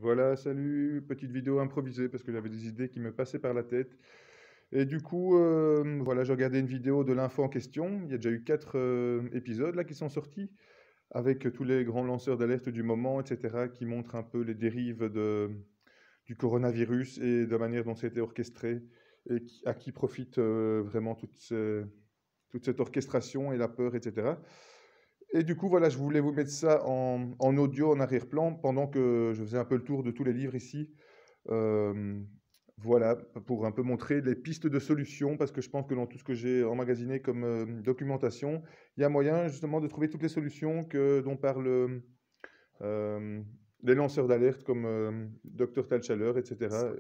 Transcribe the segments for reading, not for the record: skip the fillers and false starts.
Voilà, salut, petite vidéo improvisée parce que j'avais des idées qui me passaient par la tête. Et du coup, voilà, j'ai regardé une vidéo de l'info en question. Il y a déjà eu 4 épisodes là qui sont sortis avec tous les grands lanceurs d'alerte du moment, et cetera, qui montrent un peu les dérives du coronavirus et de la manière dont ça a été orchestré et à qui profite vraiment toute cette orchestration et la peur, et cetera. Et du coup, voilà, je voulais vous mettre ça en audio, en arrière-plan, pendant que je faisais un peu le tour de tous les livres ici. Hem, voilà, pour un peu montrer les pistes de solutions, parce que je pense que dans tout ce que j'ai emmagasiné comme, documentation, il y a moyen justement de trouver toutes les solutions dont parlent, les lanceurs d'alerte comme, Dr Tal Chaleur et cetera,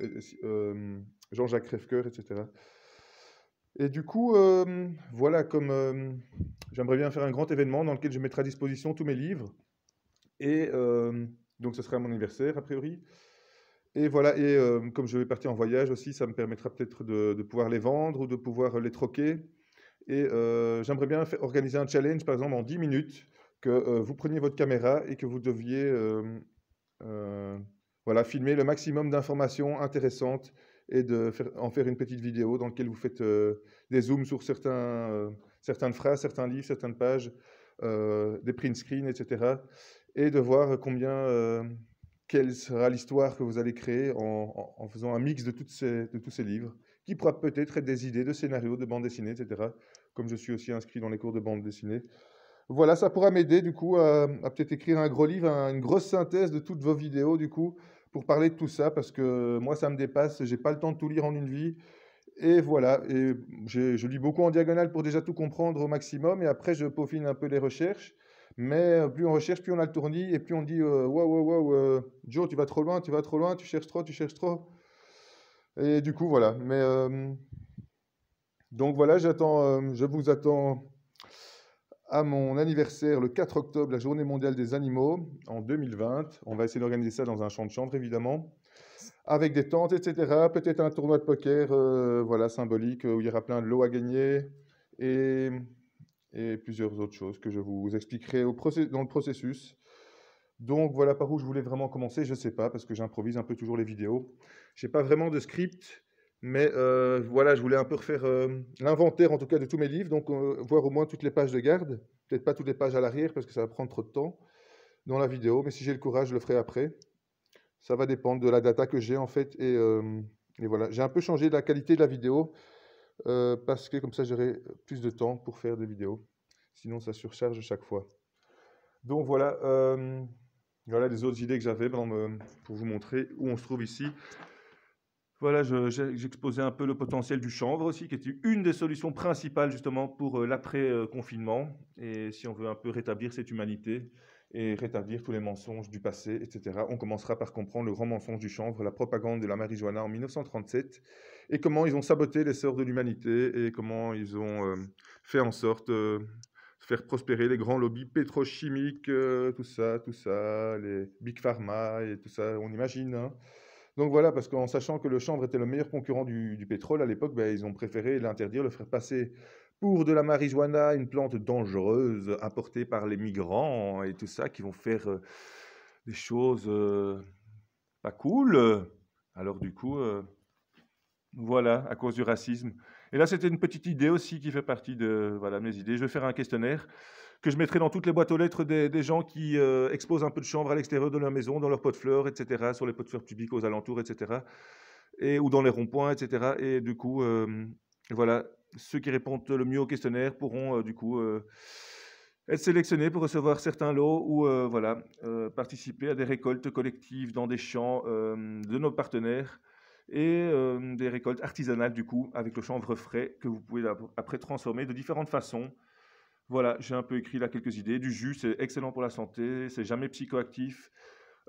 Jean-Jacques Crèvecoeur et cetera. Et du coup, voilà, comme, j'aimerais bien faire un grand événement dans lequel je mettrai à disposition tous mes livres et donc ce sera à mon anniversaire a priori. Et voilà, et comme je vais partir en voyage aussi, ça me permettra peut-être de pouvoir les vendre ou de pouvoir les troquer. Et j'aimerais bien organiser un challenge, par exemple, en 10 minutes, que vous preniez votre caméra et que vous deviez euh, voilà, filmer le maximum d'informations intéressantes et en faire une petite vidéo dans laquelle vous faites des zooms sur certaines phrases, certains livres, certaines pages, des print screens, etc. Et de voir quelle sera l'histoire que vous allez créer en faisant un mix de tous ces livres, qui pourra peut-être être des idées de scénarios, de bande dessinée, etc. Comme je suis aussi inscrit dans les cours de bande dessinée. Voilà, ça pourra m'aider du coup à peut-être écrire un gros livre, une grosse synthèse de toutes vos vidéos du coup, pour parler de tout ça, parce que moi ça me dépasse, j'ai pas le temps de tout lire en une vie. Et voilà, et je lis beaucoup en diagonale pour déjà tout comprendre au maximum, et après je peaufine un peu les recherches. Mais plus on recherche, plus on a le tournis, et plus on dit waouh, waouh, waouh, Joe, tu vas trop loin, tu vas trop loin, tu cherches trop, tu cherches trop. Et du coup, voilà. Mais donc voilà, je vous attends à mon anniversaire le 4 octobre, la journée mondiale des animaux en 2020. On va essayer d'organiser ça dans un champ de chanvre, évidemment, avec des tentes, etc. Peut-être un tournoi de poker, voilà, symbolique, où il y aura plein de lots à gagner et, et plusieurs autres choses que je vous expliquerai dans le processus. Donc voilà par où je voulais vraiment commencer, je ne sais pas, parce que j'improvise un peu toujours les vidéos. Je n'ai pas vraiment de script, mais voilà, je voulais un peu refaire l'inventaire en tout cas de tous mes livres, donc voir au moins toutes les pages de garde, peut-être pas toutes les pages à l'arrière parce que ça va prendre trop de temps dans la vidéo, mais si j'ai le courage, je le ferai après. Ça va dépendre de la data que j'ai en fait, et voilà. J'ai un peu changé la qualité de la vidéo parce que comme ça j'aurai plus de temps pour faire des vidéos. Sinon ça surcharge chaque fois. Donc voilà, voilà les autres idées que j'avais pour vous montrer où on se trouve ici. Voilà, j'exposais un peu le potentiel du chanvre aussi, qui était une des solutions principales justement pour l'après-confinement. Et si on veut un peu rétablir cette humanité et rétablir tous les mensonges du passé, etc., on commencera par comprendre le grand mensonge du chanvre, la propagande de la marijuana en 1937, et comment ils ont saboté l'essor de l'humanité et comment ils ont fait en sorte de faire prospérer les grands lobbies pétrochimiques, tout ça, les big pharma et tout ça, on imagine, hein. Donc voilà, parce qu'en sachant que le chanvre était le meilleur concurrent du pétrole à l'époque, ben, ils ont préféré l'interdire, le faire passer pour de la marijuana, une plante dangereuse importée par les migrants et tout ça, qui vont faire des choses pas cool. Alors du coup, voilà, à cause du racisme. Et là, c'était une petite idée aussi qui fait partie de voilà, mes idées. Je vais faire un questionnaire que je mettrai dans toutes les boîtes aux lettres des gens qui exposent un peu de chanvre à l'extérieur de leur maison, dans leurs pots de fleurs, etc., sur les pots de fleurs publics aux alentours, etc., ou dans les ronds-points, etc. Et du coup, voilà, ceux qui répondent le mieux au questionnaire pourront du coup être sélectionnés pour recevoir certains lots ou voilà, participer à des récoltes collectives dans des champs de nos partenaires et des récoltes artisanales du coup avec le chanvre frais que vous pouvez après transformer de différentes façons. Voilà, j'ai un peu écrit là quelques idées. Du jus, c'est excellent pour la santé, c'est jamais psychoactif.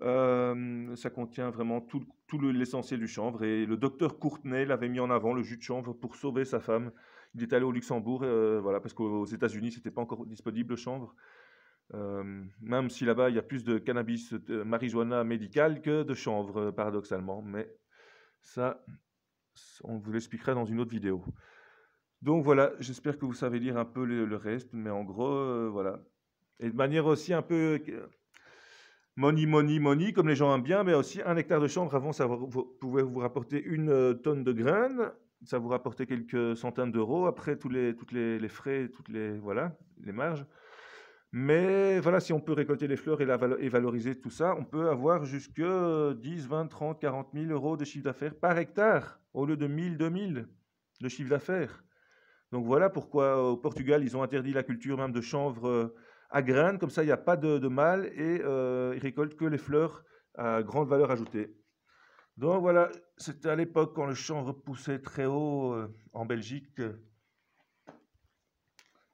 Ça contient vraiment l'essentiel du chanvre. Et le docteur Courtenay l'avait mis en avant, le jus de chanvre, pour sauver sa femme. Il est allé au Luxembourg, voilà, parce qu'aux États-Unis, c'était pas encore disponible le chanvre. Même si là-bas, il y a plus de cannabis, marijuana médical que de chanvre, paradoxalement. Mais ça, on vous l'expliquera dans une autre vidéo. Donc voilà, j'espère que vous savez lire un peu le reste, mais en gros, voilà. Et de manière aussi un peu money, money, money, comme les gens aiment bien, mais aussi 1 hectare de chanvre. Avant, ça pouvait vous rapporter 1 tonne de graines. Ça vous rapportait quelques centaines d'euros. Après, toutes les frais, voilà, les marges. Mais voilà, si on peut récolter les fleurs et valoriser tout ça, on peut avoir jusque 10, 20, 30, 40 000 euros de chiffre d'affaires par hectare, au lieu de 1000, 2000 de chiffre d'affaires. Donc voilà pourquoi au Portugal, ils ont interdit la culture même de chanvre à graines. Comme ça, il n'y a pas de mal et ils récoltent que les fleurs à grande valeur ajoutée. Donc voilà, c'était à l'époque quand le chanvre poussait très haut en Belgique.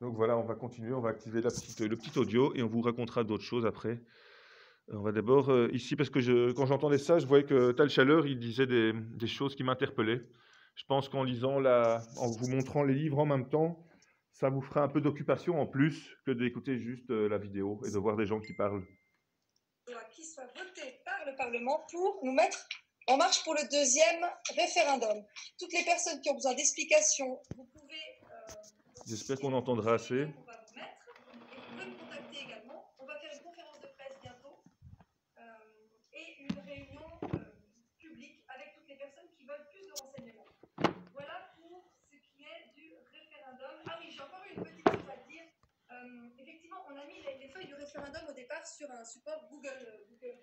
Donc voilà, on va continuer, on va activer le petit audio et on vous racontera d'autres choses après. On va d'abord ici, parce que quand j'entendais ça, je voyais que Tal Chaleur, il disait des choses qui m'interpellaient. Je pense qu'en lisant, en vous montrant les livres en même temps, ça vous fera un peu d'occupation en plus que d'écouter juste la vidéo et de voir des gens qui parlent. Qui soit voté par le Parlement pour nous mettre en marche pour le 2e référendum. Toutes les personnes qui ont besoin d'explications, vous pouvez... J'espère qu'on entendra assez. On va vous mettre, et vous pouvez me contacter également. On va faire une conférence de presse bientôt et une réunion publique avec toutes les personnes qui veulent plus de renseignements. Voilà pour ce qui est du référendum. Ah oui, j'ai encore une petite chose à dire. Effectivement, on a mis les feuilles du référendum au départ sur un support Google Doc.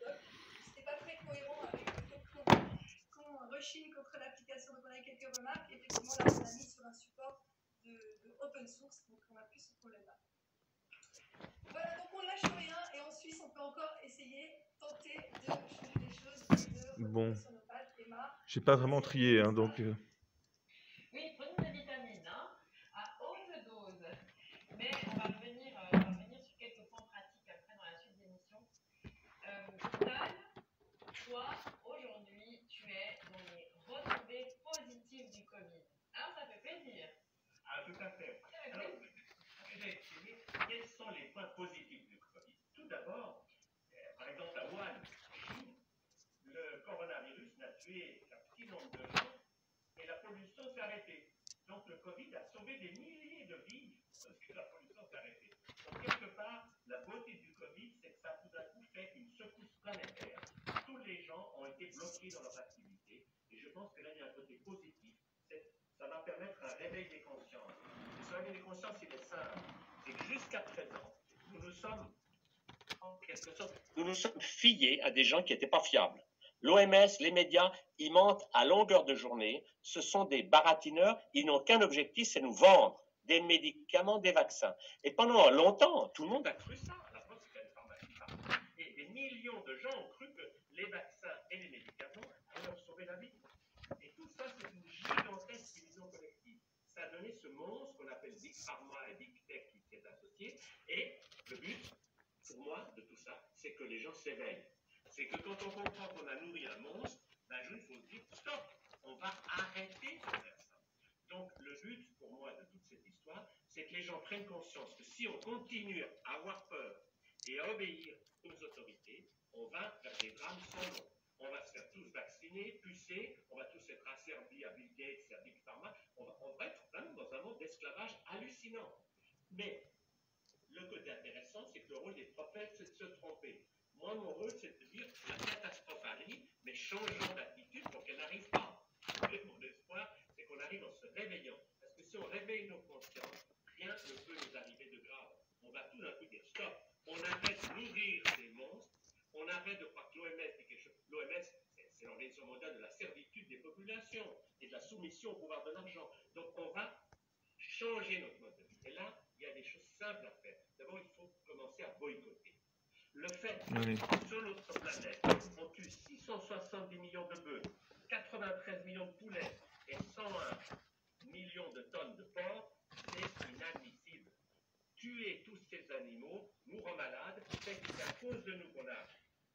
C'était pas très cohérent avec le fait qu'on rechigne contre l'application, donc on a quelques remarques. Effectivement, là, on l'a mis sur un support de open source, donc on n'a plus ce problème-là. Voilà, donc on lâche rien, et en Suisse, on peut encore essayer, tenter de changer les choses et de bon, sur nos pages. Emma, j'ai pas vraiment trié, hein, donc... Oui, prenons des vitamines à haute dose. Mais on va revenir sur quelques points pratiques après dans la suite de l'émission. Tal, toi, aujourd'hui, tu es dans les retombées positives du Covid. Alors, ça fait plaisir. Ah, tout à fait. Alors, j'ai estimé quels sont les points positifs du Covid. Tout d'abord, par exemple, à Wuhan, le coronavirus n'a tué qu'un petit nombre de gens et la pollution s'est arrêtée. Donc le Covid a sauvé des milliers de vies parce que la pollution s'est arrêtée. Donc quelque part, la beauté du Covid, c'est que ça a tout d'un coup fait une secousse planétaire. Tous les gens ont été bloqués dans leur activité et je pense que là, il y a un côté positif. Ça va permettre un réveil des consciences. Et ce réveil des consciences, il est simple. C'est que jusqu'à présent, nous nous sommes, en quelque sorte, fiés à des gens qui n'étaient pas fiables. L'OMS, les médias, ils mentent à longueur de journée. Ce sont des baratineurs. Ils n'ont qu'un objectif, c'est nous vendre des médicaments, des vaccins. Et pendant longtemps, tout le monde a cru ça. La preuve, c'est qu'il y a une pharmacie partout. Et des millions de gens ont cru que les vaccins et les médicaments allaient leur sauver la vie. Et tout ça, c'est une gigantesque illusion collective. Ça a donné ce monstre qu'on appelle Big Pharma et Big Tech qui s'est associé. Et le but, pour moi, de tout ça, c'est que les gens s'éveillent. C'est que quand on comprend qu'on a nourri un monstre, un jour il faut se dire stop, on va arrêter de faire ça. Donc le but pour moi de toute cette histoire, c'est que les gens prennent conscience que si on continue à avoir peur et à obéir aux autorités, on va vers des drames sans nom. On va se faire tous vacciner, pucer, on va tous être asservis à Bill Gates et à Big Pharma, on va être vraiment dans un monde d'esclavage hallucinant. Mais le côté intéressant, c'est que le rôle des prophètes, c'est de se tromper. Moi, mon rôle, c'est de dire la catastrophe arrive, mais changeons d'attitude pour qu'elle n'arrive pas. Et mon espoir, c'est qu'on arrive en se réveillant. Parce que si on réveille nos consciences, rien ne peut nous arriver de grave. On va tout d'un coup dire stop. On arrête de nourrir ces monstres. On arrête de croire que l'OMS dit quelque chose. L'OMS, c'est l'Organisation mondiale de la servitude des populations et de la soumission au pouvoir de l'argent. Donc, on va changer notre mode de vie. Et là, il y a des choses simples à faire. D'abord, il faut commencer à boycotter. Le fait que sur notre planète, on tue 670 millions de bœufs, 93 millions de poulets et 101 millions de tonnes de porc, c'est inadmissible. Tuer tous ces animaux nous rend malades, c'est à cause de nous qu'on a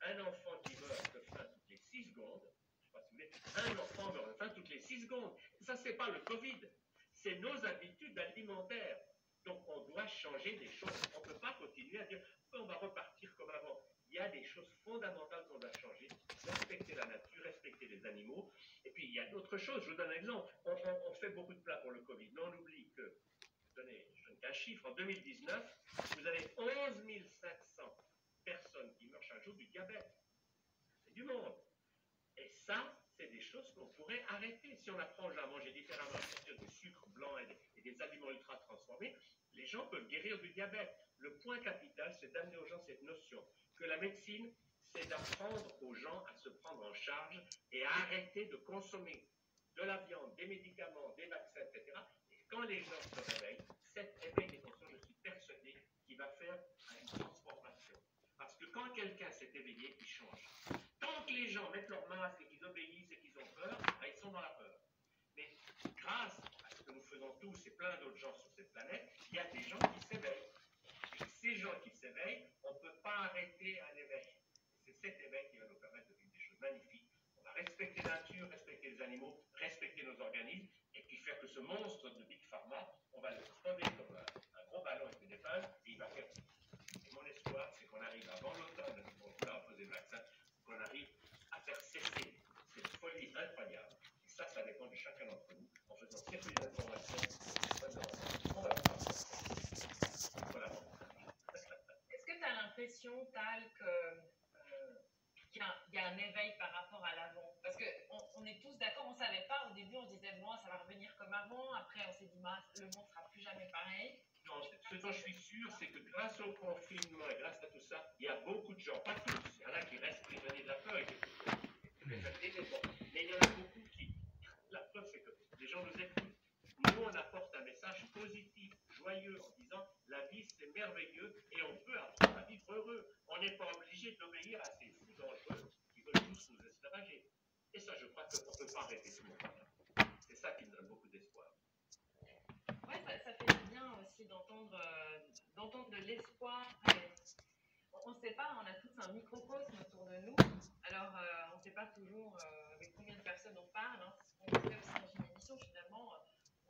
un enfant qui meurt de faim toutes les 6 secondes. Je sais pas si vous voulez, un enfant meurt de faim toutes les 6 secondes. Ça, c'est pas le Covid. C'est nos habitudes alimentaires. Donc, on doit changer des choses. On ne peut pas continuer à dire on va repartir comme avant. Il y a des choses fondamentales qu'on doit changer. Respecter la nature, respecter les animaux. Et puis, il y a d'autres choses. Je vous donne un exemple. On fait beaucoup de plats pour le Covid, mais on oublie que, je donne qu'un chiffre, en 2019, vous avez 11 500 personnes qui meurent chaque chaque jour du diabète. C'est du monde. Et ça, c'est des choses qu'on pourrait arrêter. Si on apprend aux gens à manger différemment, à sortir du sucre blanc et des aliments ultra transformés, les gens peuvent guérir du diabète. Le point capital, c'est d'amener aux gens cette notion que la médecine, c'est d'apprendre aux gens à se prendre en charge et à arrêter de consommer de la viande, des médicaments, des vaccins, etc. Et quand les gens se réveillent, cet éveil des consciences, je suis persuadé qu'il va faire une transformation. Parce que quand quelqu'un s'est éveillé, il change. Tant que les gens mettent leur masque et qu'ils obéissent et qu'ils ont peur, ben, ils sont dans la peur. Mais grâce à ce que nous faisons tous et plein d'autres gens sur cette planète, il y a des gens qui s'éveillent. Et ces gens qui s'éveillent, on ne peut pas arrêter un éveil. C'est cet éveil qui va nous permettre de vivre des choses magnifiques. On va respecter la nature, respecter les animaux, respecter nos organismes, et puis faire que ce monstre de Big Pharma, on va le crever comme un gros ballon avec une épingle, et il va faire. Et mon espoir, c'est qu'on arrive avant l'automne, pour pouvoir poser le vaccin, qu'on arrive à faire cesser cette folie incroyable. Et ça dépend de chacun d'entre nous, en faisant circuler l'information, on va faire. Voilà. Est-ce que tu as l'impression, Tal, qu'il y a un éveil par rapport à l'avant? Parce qu'on est tous d'accord, on ne savait pas. Au début, on se disait, bon, ça va revenir comme avant. Après, on s'est dit, le monde ne sera plus jamais pareil. Non, ce dont je suis sûr, c'est que grâce au confinement et grâce à tout ça, il y a beaucoup de gens, pas tous, il y en a qui restent prisonniers de la peur et qui mais il y en a beaucoup qui. La preuve, c'est que les gens nous écoutent. Nous, on apporte un message positif, joyeux, en disant la vie, c'est merveilleux et on peut apprendre à vivre heureux. On n'est pas obligé d'obéir à ces fous dangereux qui veulent tous nous esclavager. Et ça, je crois qu'on ne peut pas arrêter ce moment-là. C'est ça qui me donne beaucoup d'espoir. Oui, ça fait bien aussi d'entendre de l'espoir. On ne sait pas, on a tous un microcosme autour de nous. Alors, on ne sait pas toujours avec combien de personnes on parle. Hein. C'est ce qu'on fait aussi dans une émission, finalement.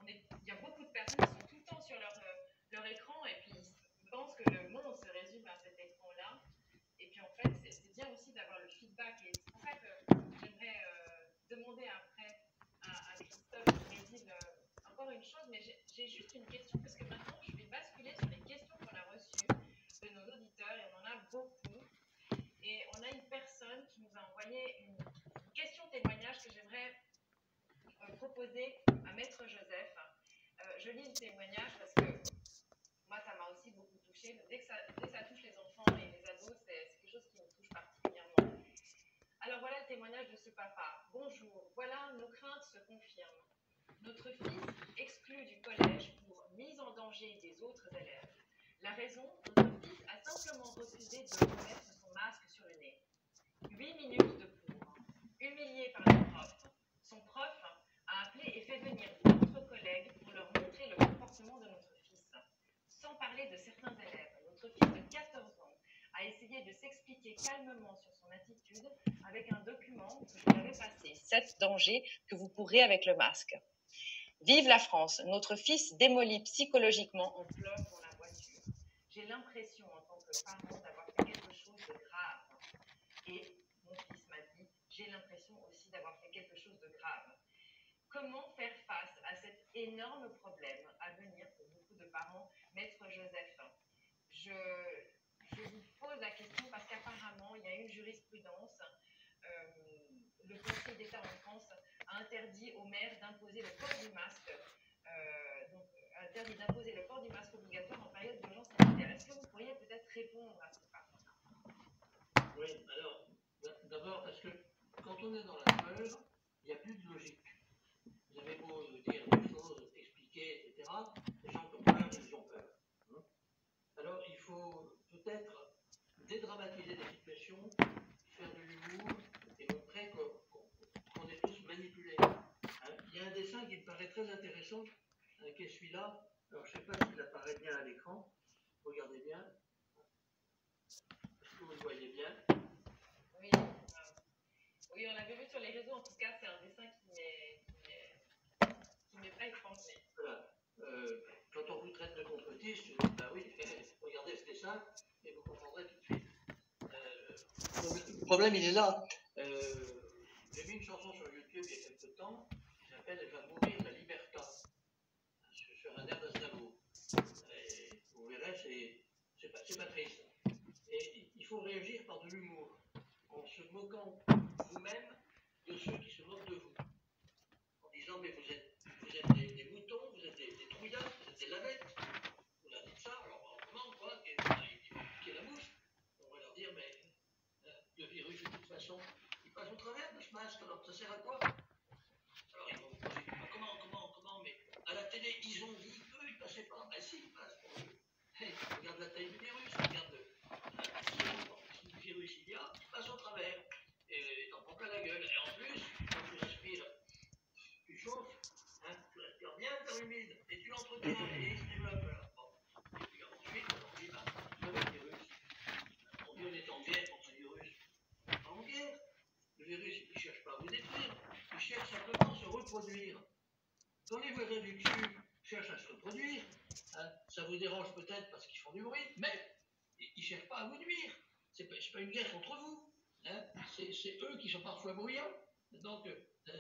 Il y a beaucoup de personnes qui sont tout le temps sur leur écran et puis ils pensent que le monde se résume à cet écran-là. Et puis, en fait, c'est bien aussi d'avoir le feedback. Et c'est pour ça que j'aimerais demander après à Christophe du Brésil encore une chose, mais j'ai juste une question parce que maintenant, je vais basculer sur les questions qu'on a reçues de nos auditeurs et on en a beaucoup. Et on a une personne qui nous a envoyé une question témoignage que j'aimerais proposer à Maître Joseph. Je lis le témoignage parce que moi, ça m'a aussi beaucoup touchée. Dès que ça touche les enfants et les ados, c'est quelque chose qui me touche particulièrement. Alors voilà le témoignage de ce papa. Bonjour, voilà, nos craintes se confirment. Notre fils exclu du collège pour mise en danger des autres élèves. La raison, notre fils a simplement refusé de remettre son masque sur le nez. 8 minutes de cours. Humilié par le prof, son prof a appelé et fait venir d'autres collègues pour leur montrer le comportement de notre fils. Sans parler de certains élèves, notre fils de 14 ans a essayé de s'expliquer calmement sur son attitude avec un document que je lui avais passé. 7 dangers que vous pourrez avec le masque. Vive la France, notre fils démoli psychologiquement en pleurs dans la voiture. J'ai l'impression en tant que parent d'avoir fait quelque chose de grave. Et mon fils m'a dit, j'ai l'impression aussi d'avoir fait quelque chose de grave. Comment faire face à cet énorme problème à venir pour beaucoup de parents, Maître Joseph? Je vous pose la question parce qu'apparemment, il y a une jurisprudence. Le Conseil d'État en France a interdit aux maires d'imposer le port du masque, interdit d'imposer le port du masque obligatoire en période d'urgence sanitaire. Est-ce que vous pourriez peut-être répondre à ce parents-là? Oui, alors, d'abord, parce que quand on est dans la peur, il n'y a plus de logique. Vous avez beau dire des choses, expliquer, etc., les gens qui ont peur, ils ont peur. Hein. Alors, il faut peut-être dédramatiser des situations, faire de l'humour et montrer qu'on est tous manipulés. Hein. Il y a un dessin qui me paraît très intéressant, qui est celui-là. Alors, je ne sais pas s'il apparaît bien à l'écran. Regardez bien. Est-ce que vous le voyez bien? Oui, oui, on l'avait vu sur les réseaux. En tout cas, c'est un dessin qui m'est pas étranger. Voilà. Quand on vous traite de complotiste, je dis, bah oui, regardez ce dessin et vous comprendrez tout de suite. Le problème, il est là. J'ai mis une chanson sur YouTube il y a quelque temps qui s'appelle Elle va mourir la Liberta, sur un air d'Aznavour. Vous verrez, c'est pas triste. Et il faut réagir par de l'humour, en se moquant vous-même de ceux qui se moquent de vous. En disant, mais vous êtes des moutons, vous êtes des trouillards, vous êtes des lavettes. Vous leur dites ça, alors comment, quoi, ils vont piquer la bouche. On va leur dire, mais le virus, de toute façon, il passe au travers de ce masque, alors ça sert à quoi? Alors ils vont vous poser, comment, mais à la télé, ils ont dit qu'eux, ils passaient pas. Ben si, ils passent, mon Dieu. Hey, regarde la taille du virus, regarde le virus il y a, il passe au travers. Et t'en prends plein la gueule. Et en plus, quand tu respires, tu chauffes, hein, tu respires bien dans l'humide, et tu l'entretiens, et il se développe. Alors, bon. Et puis ensuite, on dit, le virus, on est en guerre contre le virus. Pas en guerre. Le virus, il ne cherche pas à vous détruire, il cherche simplement à se reproduire. Quand les voisins du dessus cherchent à se reproduire, hein, ça vous dérange peut-être parce qu'ils font du bruit, mais ils ne cherchent pas à vous nuire. Ce n'est pas une guerre contre vous. Hein. C'est eux qui sont parfois bruyants. Donc,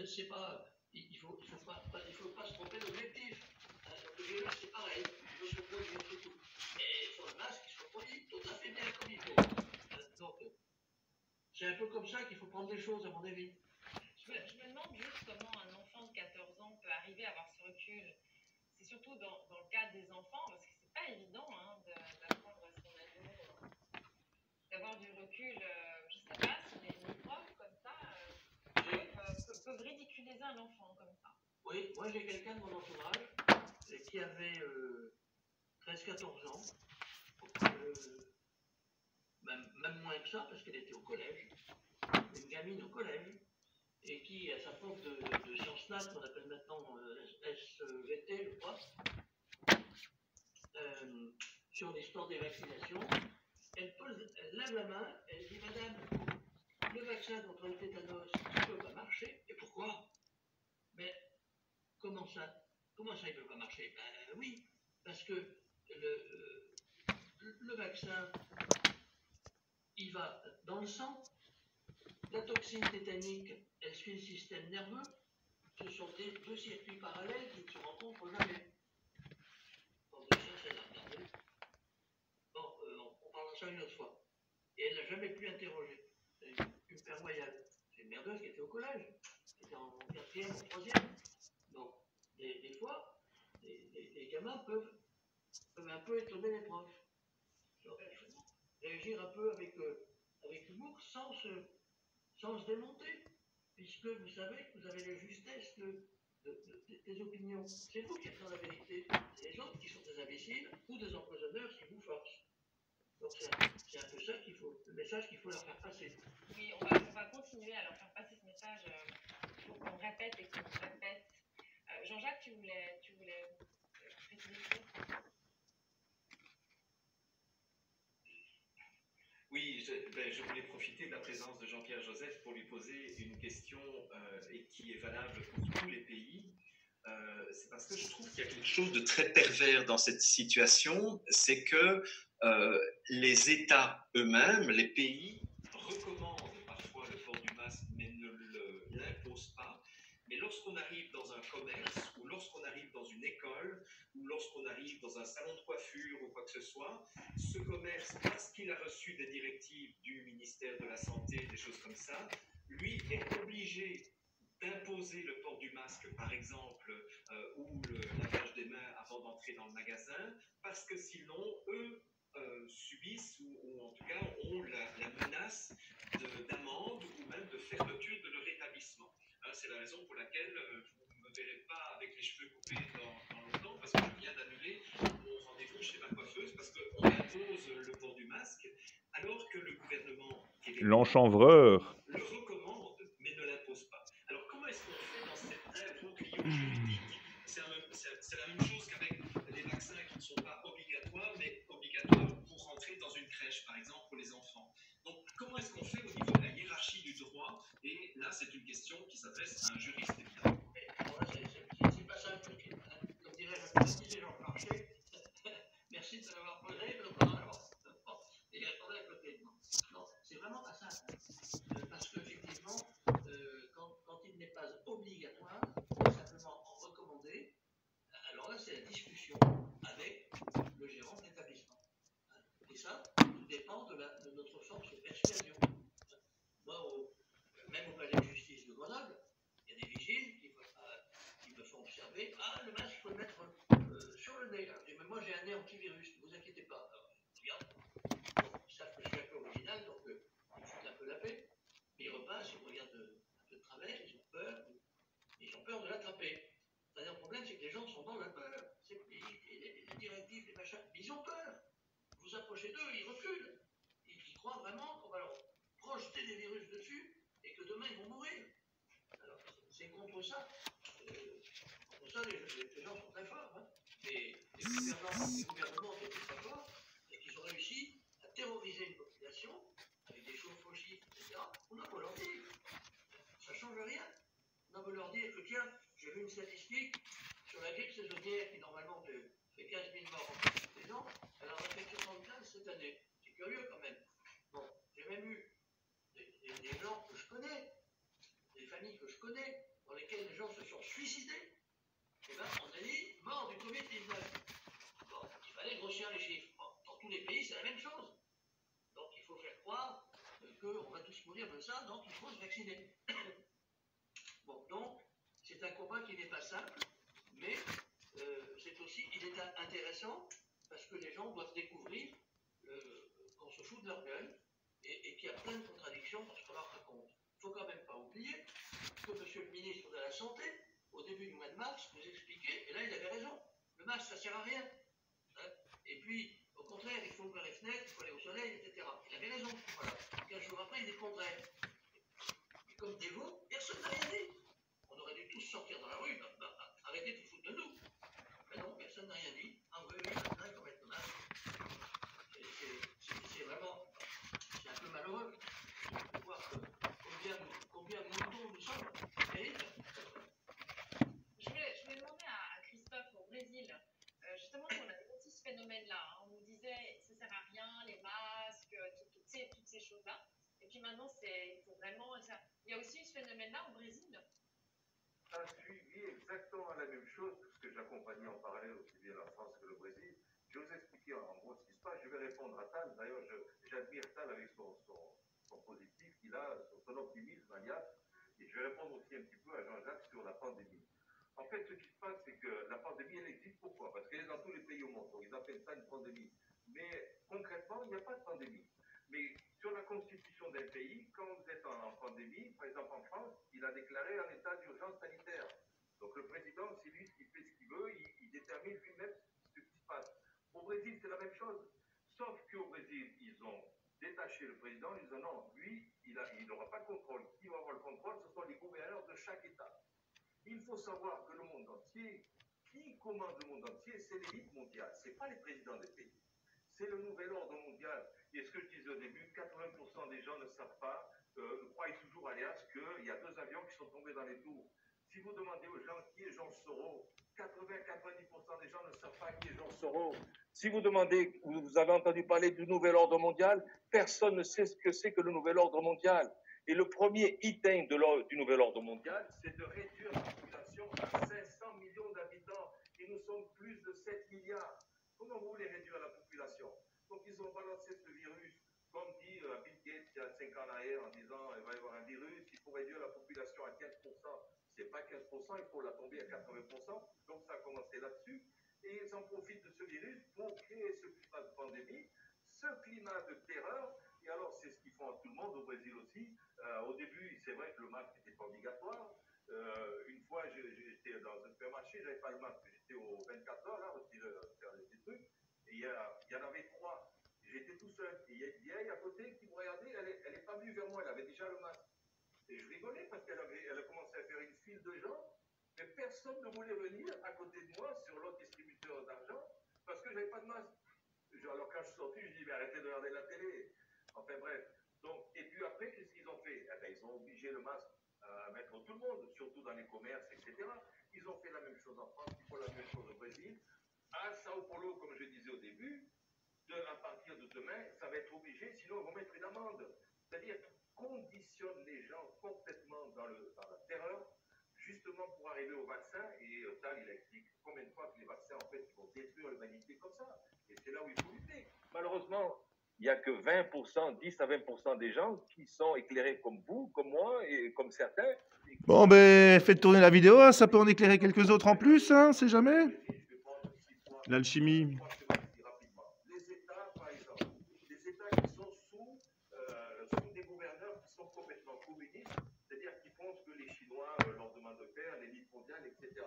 c'est pas, il ne faut pas se tromper d'objectif. Hein. Donc, le virus, c'est pareil. Il faut se reproduire, c'est tout. Et sur le masque, il se reproduit tout à fait bien comme il faut. Donc, c'est un peu comme ça qu'il faut prendre les choses, à mon avis. Je me demande juste comment un enfant de 14 ans peut arriver à avoir ce recul. C'est surtout dans le cadre des enfants, parce que c'est pas évident hein, d'apprendre à son ado, d'avoir du recul. Je sais pas si les profs comme ça peuvent ridiculiser un enfant comme ça. Oui, moi j'ai quelqu'un de mon entourage qui avait 13-14 ans, même moins que ça, parce qu'elle était au collège, une gamine au collège, et qui, à sa prof de sciences nat, qu'on appelle maintenant SVT, je crois, sur l'histoire des vaccinations, elle lève la main, elle dit, madame, le vaccin contre le tétanos ne peut pas marcher, et pourquoi? Mais comment ça il ne peut pas marcher? Ben oui, parce que le vaccin, il va dans le sang, la toxine tétanique, elle suit le système nerveux, ce sont deux circuits parallèles qui ne se rencontrent jamais. Bon, ça, c'est la regardé. Bon, on parlera de ça une autre fois. Et elle n'a jamais pu interroger. Une père royale. C'est une merdeuse qui était au collège, qui était en 4e, en 3e. Donc, des fois, les gamins peuvent un peu étonner les profs. Donc, il faut réagir un peu avec l'humour sans se démonter, puisque vous savez que vous avez la justesse des opinions. C'est vous qui êtes dans la vérité. C'est les autres qui sont des imbéciles ou des empoisonneurs qui vous forcent. Donc c'est un peu ça le message qu'il faut leur faire passer. Oui, on va continuer à leur faire passer ce message. Il faut qu'on répète et qu'on répète. Jean-Jacques, tu voulais préciser quelque chose? Oui, je voulais profiter de la présence de Jean-Pierre Joseph pour lui poser une question et qui est valable pour tous les pays. C'est parce que je trouve qu'il y a quelque chose de très pervers dans cette situation, c'est que les États eux-mêmes, les pays, recommandent parfois le port du masque, mais ne l'imposent pas. Mais lorsqu'on arrive dans un commerce, ou lorsqu'on arrive dans une école, ou lorsqu'on arrive dans un salon de coiffure ou quoi que ce soit, ce commerce, parce qu'il a reçu des directives du ministère de la Santé, des choses comme ça, lui est obligé d'imposer le port du masque, par exemple, ou le lavage des mains avant d'entrer dans le magasin, parce que sinon, eux subissent, ou en tout cas ont la menace d'amende ou même de fermeture de leur établissement. C'est la raison pour laquelle vous ne me verrez pas avec les cheveux coupés dans longtemps, parce que je viens d'annuler mon rendez-vous chez ma coiffeuse, parce qu'on impose le port du masque, alors que le gouvernement québécois L'enchanvreur. le recommande, mais ne l'impose pas. Alors comment est-ce qu'on fait dans cette imbroglio juridique? C'est la même chose qu'avec les vaccins qui ne sont pas obligatoires, mais obligatoires pour rentrer dans une crèche, par exemple, pour les enfants. Donc comment est-ce qu'on fait au niveau de la hiérarchie du droit? Et là, c'est une question qui s'adresse à un juriste, évidemment. Alors là, c'est pas simple, comme dirait Jean Marché. Merci de l'avoir posé, mais et répondez à côté. Non, c'est vraiment pas simple. Parce qu'effectivement, quand il n'est pas obligatoire, mais simplement recommandé, alors là, c'est la discussion avec le gérant de l'établissement. Et ça, tout dépend de notre force s'approcher d'eux, ils reculent. Ils croient vraiment qu'on va leur projeter des virus dessus et que demain ils vont mourir. Alors, c'est contre ça. Contre ça, les gens sont très forts. Hein. Les gouvernements sont très forts et qu'ils ont réussi à terroriser une population avec des chauffes-fauchistes, etc. On a beau leur dire, ça ne change rien. On a beau leur dire que tiens, j'ai vu une statistique sur la grippe saisonnière qui normalement fait 15 000 morts en tous les ans, elle en a fait 75 cette année. C'est curieux quand même. Bon, j'ai même eu des gens que je connais, des familles que je connais, dans lesquelles les gens se sont suicidés. Et bien, on a dit mort du Covid-19. Bon, il fallait grossir les chiffres. Bon, dans tous les pays, c'est la même chose. Donc, il faut faire croire qu'on va tous mourir de ça, donc il faut se vacciner. Bon, donc, c'est un combat qui n'est pas simple, mais c'est aussi, il est intéressant parce que les gens doivent découvrir qu'on se fout de leur gueule et qu'il y a plein de contradictions dans ce qu'on leur raconte. Il ne faut quand même pas oublier que monsieur le ministre de la Santé, au début du mois de mars, nous expliquait, et là il avait raison, le masque ça ne sert à rien. Hein, et puis, au contraire, il faut ouvrir les fenêtres, il faut aller au soleil, etc. Il avait raison. Voilà. 15 jours après, il dit le contraire. Et comme des veaux, personne n'a rien dit. On aurait dû tous sortir dans la rue, arrêtez de vous foutre de nous. Mais non, personne n'a rien dit. Ah oui, maintenant il faut mettre le masque. C'est vraiment, c'est un peu malheureux de voir combien de moutons nous sommes. C'est terrible. Je voulais demander à Christophe au Brésil, justement, on avait aussi ce phénomène-là. Hein. On nous disait, ça sert à rien, les masques, toutes ces choses-là. Et puis maintenant, il faut vraiment. Il y a aussi ce phénomène-là au Brésil. A suivi exactement la même chose, puisque j'accompagnais en parallèle aussi bien la France que le Brésil. Je vais vous expliquer en gros ce qui se passe. Je vais répondre à Tal. D'ailleurs, j'admire Tal avec son positif qu'il a, son optimisme maniaque. Et je vais répondre aussi un petit peu à Jean-Jacques sur la pandémie. En fait, ce qui se passe, c'est que la pandémie, elle existe. Pourquoi? Parce qu'elle est dans tous les pays au monde. Donc, ils appellent ça une pandémie. Mais concrètement, il n'y a pas de pandémie. Mais sur la constitution d'un pays, quand vous êtes en pandémie, par exemple en France, il a déclaré un état d'urgence sanitaire. Donc le président, c'est lui qui fait ce qu'il veut, il détermine lui-même ce qui se passe. Au Brésil, c'est la même chose. Sauf qu'au Brésil, ils ont détaché le président, ils disent non, lui, il n'aura pas de contrôle. Qui va avoir le contrôle? Ce sont les gouverneurs de chaque État. Il faut savoir que le monde entier, qui commande le monde entier, c'est l'élite mondiale, ce n'est pas les présidents des pays. C'est le nouvel ordre mondial. Et ce que je disais au début, 80% des gens ne savent pas, croient toujours alias qu'il y a 2 avions qui sont tombés dans les tours. Si vous demandez aux gens qui est Georges Soros, 80-90% des gens ne savent pas qui est Georges Soros. Si vous demandez, vous avez entendu parler du nouvel ordre mondial, personne ne sait ce que c'est que le nouvel ordre mondial. Et le premier item du nouvel ordre mondial, c'est de réduire la population à 500 millions d'habitants. Et nous sommes plus de 7 milliards. Comment vous voulez réduire la population? Donc ils ont balancé ce virus, comme dit Bill Gates il y a 5 ans en arrière, en disant il va y avoir un virus, il faut réduire la population à 15%. Ce n'est pas 15%, il faut la tomber à 80%. Donc ça a commencé là-dessus. Et ils en profitent de ce virus pour créer ce climat de pandémie, ce climat de terreur. Et alors c'est ce qu'ils font à tout le monde, au Brésil aussi. Au début, c'est vrai que le masque n'était pas obligatoire. Une fois, j'étais dans un supermarché, j'avais pas le masque, j'étais au 24 heures, là, aussi, faire des trucs, et il y en avait 3. J'étais tout seul. Et il y a Yael à côté qui me regardait, elle n'est pas venue vers moi, elle avait déjà le masque. Et je rigolais parce qu'elle a commencé à faire une file de gens, mais personne ne voulait venir à côté de moi sur l'autre distributeur d'argent parce que je n'avais pas de masque. Alors quand je suis sorti, je dis, mais arrêtez de regarder la télé. Enfin bref. Donc, et puis après, qu'est-ce qu'ils ont fait? Eh bien, ils ont obligé le masque à mettre tout le monde, surtout dans les commerces, etc. Ils ont fait la même chose en France, ils font la même chose au Brésil. À Sao Paulo, comme je disais au début, à partir de demain, ça va être obligé, sinon ils vont mettre une amende. C'est-à-dire conditionne les gens complètement dans la terreur, justement pour arriver au vaccin. Et Tal, il explique combien de fois que les vaccins, en fait, vont détruire l'humanité comme ça. Et c'est là où il faut lutter. Malheureusement, il n'y a que 20%, 10 à 20% des gens qui sont éclairés comme vous, comme moi et comme certains. Bon, ben, faites tourner la vidéo, hein, ça peut en éclairer quelques autres en plus, hein, c'est jamais. L'alchimie. Les États, par exemple, les États qui sont sous des gouverneurs qui sont complètement communistes, c'est-à-dire qui pensent que les Chinois leur demandent de faire, l'élite mondiale, etc.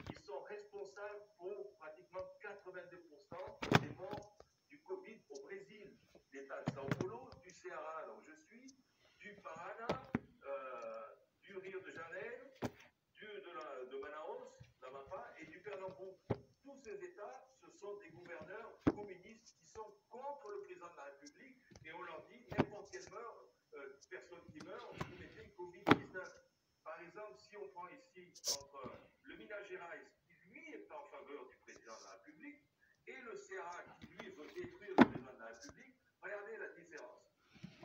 Ils sont responsables pour pratiquement 82% des morts du Covid au Brésil. ces États, ce sont des gouverneurs communistes qui sont contre le président de la République et on leur dit n'importe quelle personne qui meurt, vous mettez Covid-19. Par exemple, si on prend ici entre le Minas Gerais, qui lui est en faveur du président de la République, et le Ceará, qui lui veut détruire le président de la République, regardez la différence.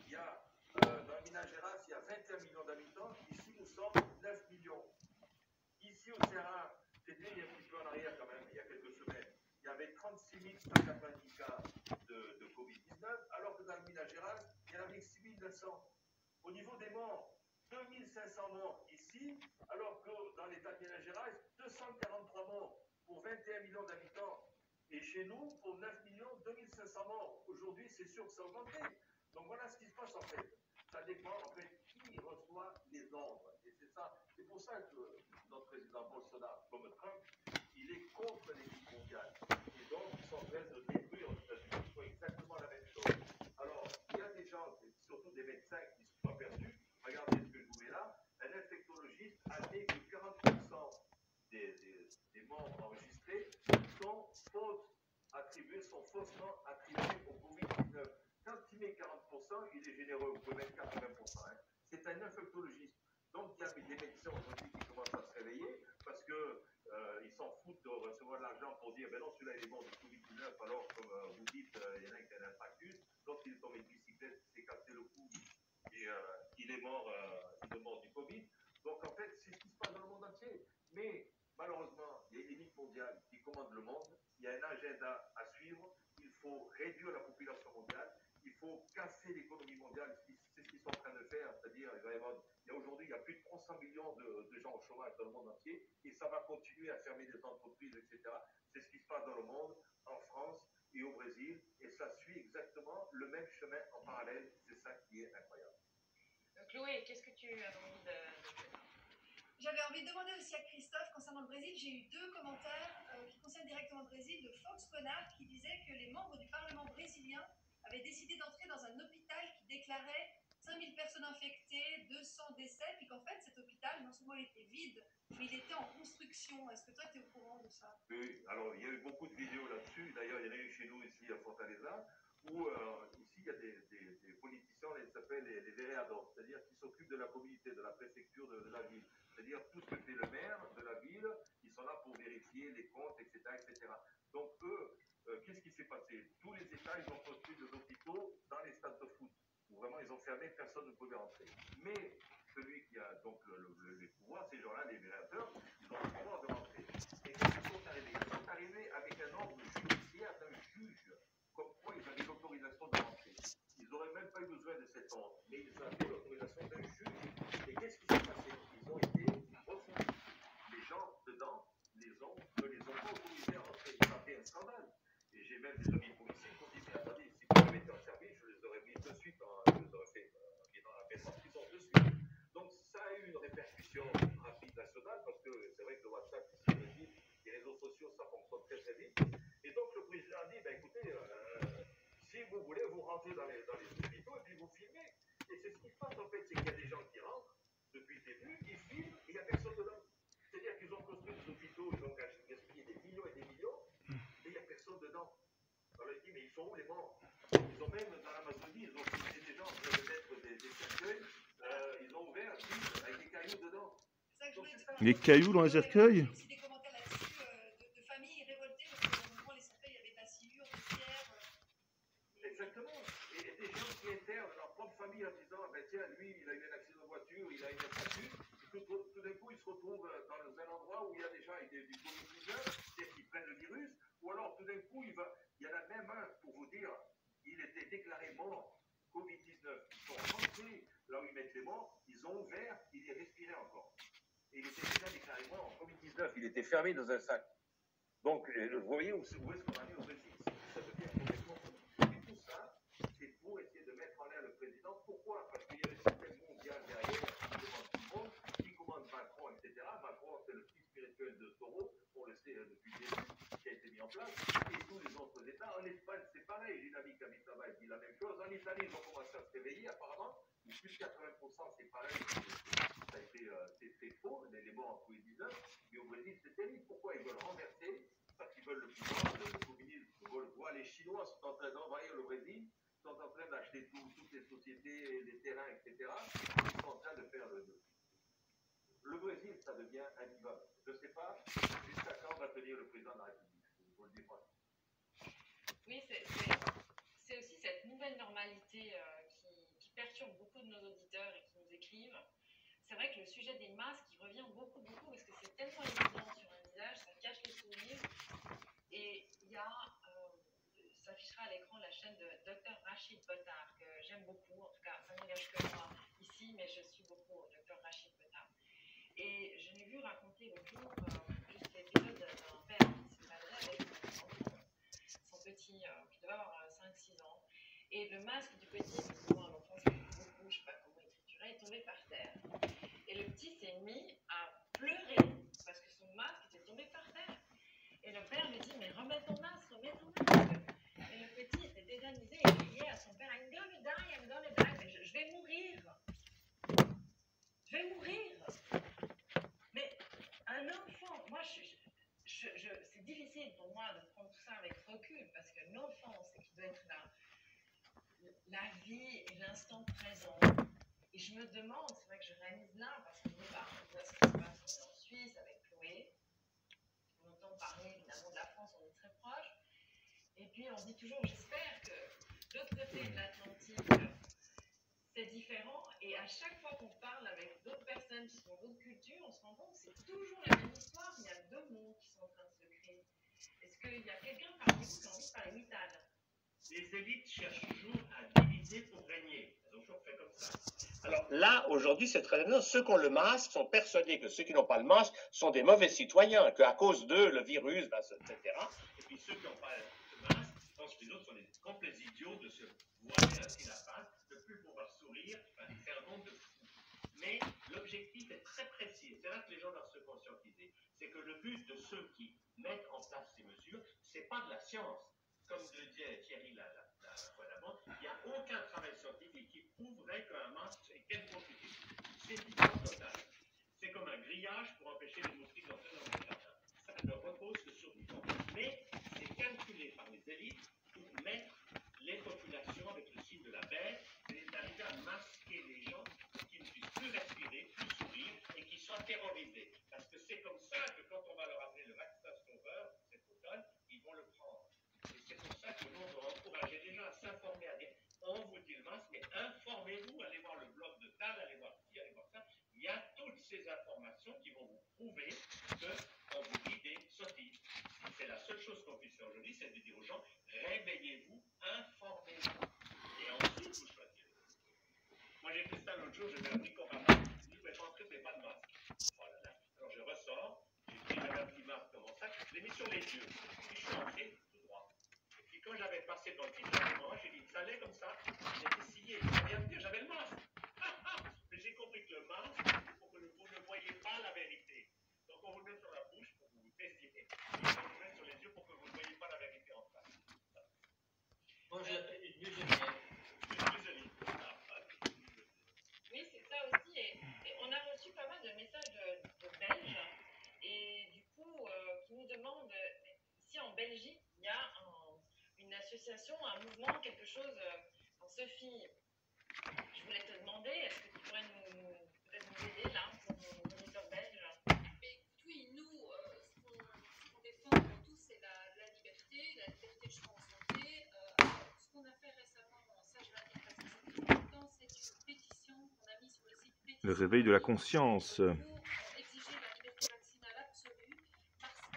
Il y a, dans le Minas Gerais, il y a 21 millions d'habitants, ici nous sommes 9 millions. Ici au Ceará, c'était il y a un petit peu en arrière quand même, il y a quelques semaines, il y avait 36 190 cas de Covid-19, alors que dans le Minas Gerais, il y en avait 6 900. Au niveau des morts, 2500 morts ici, alors que dans l'État de Minas Gerais, 243 morts pour 21 millions d'habitants. Et chez nous, pour 9 millions, 2500 morts. Aujourd'hui, c'est sûr que ça a augmenté. Donc voilà ce qui se passe en fait. Ça dépend en fait qui reçoit les ordres. Et c'est ça. C'est pour ça que notre président Bolsonaro, comme Trump, il est contre l'équipe mondiale. Et donc, ils sont en train de détruire aux États-Unis. Ils font exactement la même chose. Alors, il y a des gens, surtout des médecins, qui se sont aperçus. Regardez ce que je vous mets là. Un infectologiste a dit que 40% des morts enregistrés sont faussement attribués au Covid-19. Quand il met 40%, il est généreux. Vous pouvez mettre 80%. Hein. C'est un infectologiste. Donc, il y a des médecins aujourd'hui qui commencent à se réveiller parce qu'ils s'en foutent de recevoir de l'argent pour dire ben non, celui-là il est mort du Covid-19, alors comme vous dites, il y en a qui a un infarctus, donc il est tombé de bicyclette, il s'est cassé le cou et il est mort du Covid. Donc en fait, c'est ce qui se passe dans le monde entier. Mais malheureusement, il y a une élite mondiale qui commande le monde, il y a un agenda à suivre, il faut réduire la population mondiale, il faut casser l'économie mondiale, c'est ce qu'ils sont en train de faire, c'est-à-dire aujourd'hui, il y a plus de 300 millions de gens au chômage dans le monde entier, et ça va continuer à fermer des entreprises, etc. C'est ce qui se passe dans le monde, en France et au Brésil, et ça suit exactement le même chemin en parallèle, c'est ça qui est incroyable. Chloé, qu'est-ce que tu as envie de J'avais envie de demander aussi à Christophe, concernant le Brésil, j'ai eu 2 commentaires qui concernent directement le Brésil, de Fox Connard, qui disait que les membres du Parlement brésilien avaient décidé d'entrer dans un hôpital qui déclarait 5000 personnes infectées, 200 décès, puis qu'en fait, cet hôpital, non seulement il était vide, mais il était en construction. Est-ce que toi, tu es au courant de ça? Oui, alors il y a eu beaucoup de vidéos là-dessus. D'ailleurs, il y en a eu chez nous ici à Fortaleza, où ici il y a des politiciens, ils s'appellent les vereadores, c'est-à-dire qui s'occupent de la communauté, de la préfecture, de la ville. C'est-à-dire tout ce que fait le maire de la ville, ils sont là pour vérifier les comptes, etc. etc. Donc eux, qu'est-ce qui s'est passé? Tous les États, ils ont construit des hôpitaux dans les stades de foot, où vraiment ils ont fermé, personne ne pouvait entrer. Mais celui qui a donc les pouvoirs, ces gens-là, les véréateurs, ils ont le pouvoir de rentrer. Et quand ils sont arrivés? Ils sont arrivés avec un ordre judiciaire d'un juge, comme quoi ils avaient l'autorisation de rentrer. Ils n'auraient même pas eu besoin de cet ordre, mais ils avaient l'autorisation d'un juge. Et qu'est-ce qui s'est passé? Ils ont été refoulis. Les gens dedans ne les ont pas autorisés à rentrer. Ça a fait un scandale. Et j'ai même des amis policiers qui ont dit mais attendez, si vous avez été en service, je les aurais mis de suite, je les aurais fait mettre en prison de suite. Donc ça a eu une répercussion rapide nationale parce que c'est vrai que le WhatsApp ici au Brésil, les réseaux sociaux, ça fonctionne très très vite. Et donc le président a dit, ben écoutez, si vous voulez, vous rentrez dans les hôpitaux et puis vous filmez. Et c'est ce qui se passe en fait, c'est qu'il y a des gens qui rentrent depuis le début, ils filment et il n'y a personne dedans. C'est-à-dire qu'ils ont construit des hôpitaux, ils ont gaspillé des millions et il n'y a personne dedans. Alors il dit, mais ils sont où les morts? Ils ont même dans l'Amazonie, ils ont filmé des gens en train de mettre des cercueils, ils ont ouvert avec des cailloux dedans. Les cailloux dans les cercueils? Aussi des commentaires là-dessus de familles révoltées parce que dans les cercueils il y avait de la sciure, des pierres. Exactement. Et des gens qui internent leur propre famille en disant ben tiens, lui, il a eu un accident de voiture, il a eu un statut. Tout d'un coup, il se retrouve dans un endroit où il y a des gens avec du Covid-19, c'est-à-dire qu'ils prennent le virus, ou alors tout d'un coup, il y en a même un, pour vous dire, il était déclaré mort, Covid-19. Ils sont rentrés là où ils mettent les morts, ils ont ouvert, il est respiré encore. Et il était déjà déclaré mort, Covid-19, il était fermé dans un sac. Donc, vous voyez où est-ce qu'on a mis au Brésil? Ça devient complètement fou. Et tout ça, c'est pour essayer de mettre en l'air le président. Pourquoi? Parce qu'il y a le système mondial derrière qui commande tout le monde, qui commande Macron, etc. Macron, c'est le fils spirituel de Soros, on le sait depuis le début, qui a été mis en place. Et tous les autres États, en Espagne, c'est pareil. J'ai une amie qui habite là-bas, elle dit la même chose. En Italie, ils ont commencé à se réveiller, apparemment. Où plus de 80%, c'est pareil. Ça a été c'est faux, les morts en Covid-19. Mais au Brésil, c'est terrible. Pourquoi ils veulent renverser? Parce qu'ils veulent le Chinois sont en train d'envahir le Brésil, sont en train d'acheter toutes les sociétés, les terrains, etc. Ils sont en train de faire le Brésil, ça devient invivable. Je ne sais pas jusqu'à quand va tenir le président de la République. Je vous le dis pas. Oui, c'est aussi cette nouvelle normalité qui perturbe beaucoup de nos auditeurs et qui nous écrivent. C'est vrai que le sujet des masques, il revient beaucoup, parce que c'est tellement évident sur un visage, ça cache le sourire. Et il y a, s'affichera à l'écran la chaîne de Dr Rachid Botard, que j'aime beaucoup, en tout cas, ça n'engage que moi ici, mais je suis beaucoup Dr Rachid Botard. Et je l'ai vu raconter l'autre jour juste l'épisode d'un père qui se baladait avec son petit, qui devait avoir 5-6 ans. Et le masque du petit, effectivement, l'enfant s'est beaucoup, je ne sais pas comment il triturait, est tombé par terre. Et le petit s'est mis à pleurer parce que son masque était tombé par terre. Et le père lui dit, mais remets ton masque, remets ton masque. Et le petit était tétanisé et criait à son père, I'm gonna die, mais je vais mourir. Je vais mourir. Mais un enfant, moi, c'est difficile pour moi de prendre tout ça avec recul parce que l'enfant, c'est qui doit être la vie et l'instant présent. Et je me demande, c'est vrai que je réalise là, parce que on voit ce qui se passe en Suisse avec Chloé. On entend parler évidemment de la France, on est très proche. Et puis on dit toujours, j'espère que de l'autre côté de l'Atlantique, c'est différent. Et à chaque fois qu'on parle avec d'autres personnes qui sont d'autres cultures, on se rend compte que c'est toujours la même histoire. Il y a deux mondes qui sont en train de se créer. Est-ce qu'il y a quelqu'un parmi vous qui a envie de parler Mittal? Les élites cherchent toujours à diviser pour régner. Elles ont toujours fait comme ça. Alors là, aujourd'hui, c'est très évident. Ceux qui ont le masque sont persuadés que ceux qui n'ont pas le masque sont des mauvais citoyens, qu'à cause d'eux, le virus, etc. Et puis ceux qui n'ont pas le masque pensent que les autres sont des complets idiots de se voiler ainsi la face, de ne plus pouvoir sourire, c'est un monde de fous. Mais l'objectif est très précis. C'est là que les gens doivent se conscientiser. C'est que le but de ceux qui mettent en place ces mesures, ce n'est pas de la science. Comme le disait Thierry la fois d'avant, il n'y a aucun travail scientifique qui prouverait qu'un masque est quelconque utile. C'est du total. C'est comme un grillage pour empêcher les moustiques d'entrer dans le jardin. Ça ne repose que sur du vent. Mais c'est calculé par les élites pour mettre les populations avec le signe de la bête et d'arriver à masquer les gens pour qu'ils ne puissent plus respirer, plus sourire et qu'ils soient terrorisés. Parce que c'est comme ça que quand on va leur appeler le vaccin sauveur cet automne, ils vont le prendre. C'est pour ça que nous, on doit encourager les gens à s'informer, à dire, on vous dit le masque, mais informez-vous, allez voir le blog de Tal, allez voir ci, allez voir ça. Il y a toutes ces informations qui vont vous prouver qu'on vous dit des sottises. C'est la seule chose qu'on puisse faire aujourd'hui, c'est de dire aux gens, réveillez-vous, informez-vous, et ensuite vous choisirez. Moi, j'ai fait ça l'autre jour, j'avais appris qu'on m'a dit, je vais rentrer, mais pas de masque. Oh là là. Alors je ressors, j'ai pris un petit masque dans mon sac, je l'ai mis sur les yeux, puis je suis entré. Quand j'avais passé dans le petit j'ai dit, ça allait comme ça, j'ai essayé, rien dire, j'avais le masque. Mais j'ai compris que le masque, pour que vous ne voyez pas la vérité. Donc on vous le met sur la bouche pour que vous testiez. Et on vous le met sur les yeux pour que vous ne voyez pas la vérité en face. Moi, j'ai une museline. Oui, c'est ça aussi. Et on a reçu pas mal de messages de Belges. Et du coup, qui nous demandent, ici en Belgique, il y a une association, un mouvement, quelque chose. Sophie, je voulais te demander, est-ce que tu pourrais peut-être nous aider là pour nos auditeurs belges? Oui, nous, ce qu'on défend avant tout, c'est la liberté de choix en santé. Ce qu'on a fait récemment, ça je vais dire parce que c'est très important, c'est une pétition qu'on a mise sur le site Pétition. Le réveil de la conscience. Pour exiger la liberté vaccinale absolue,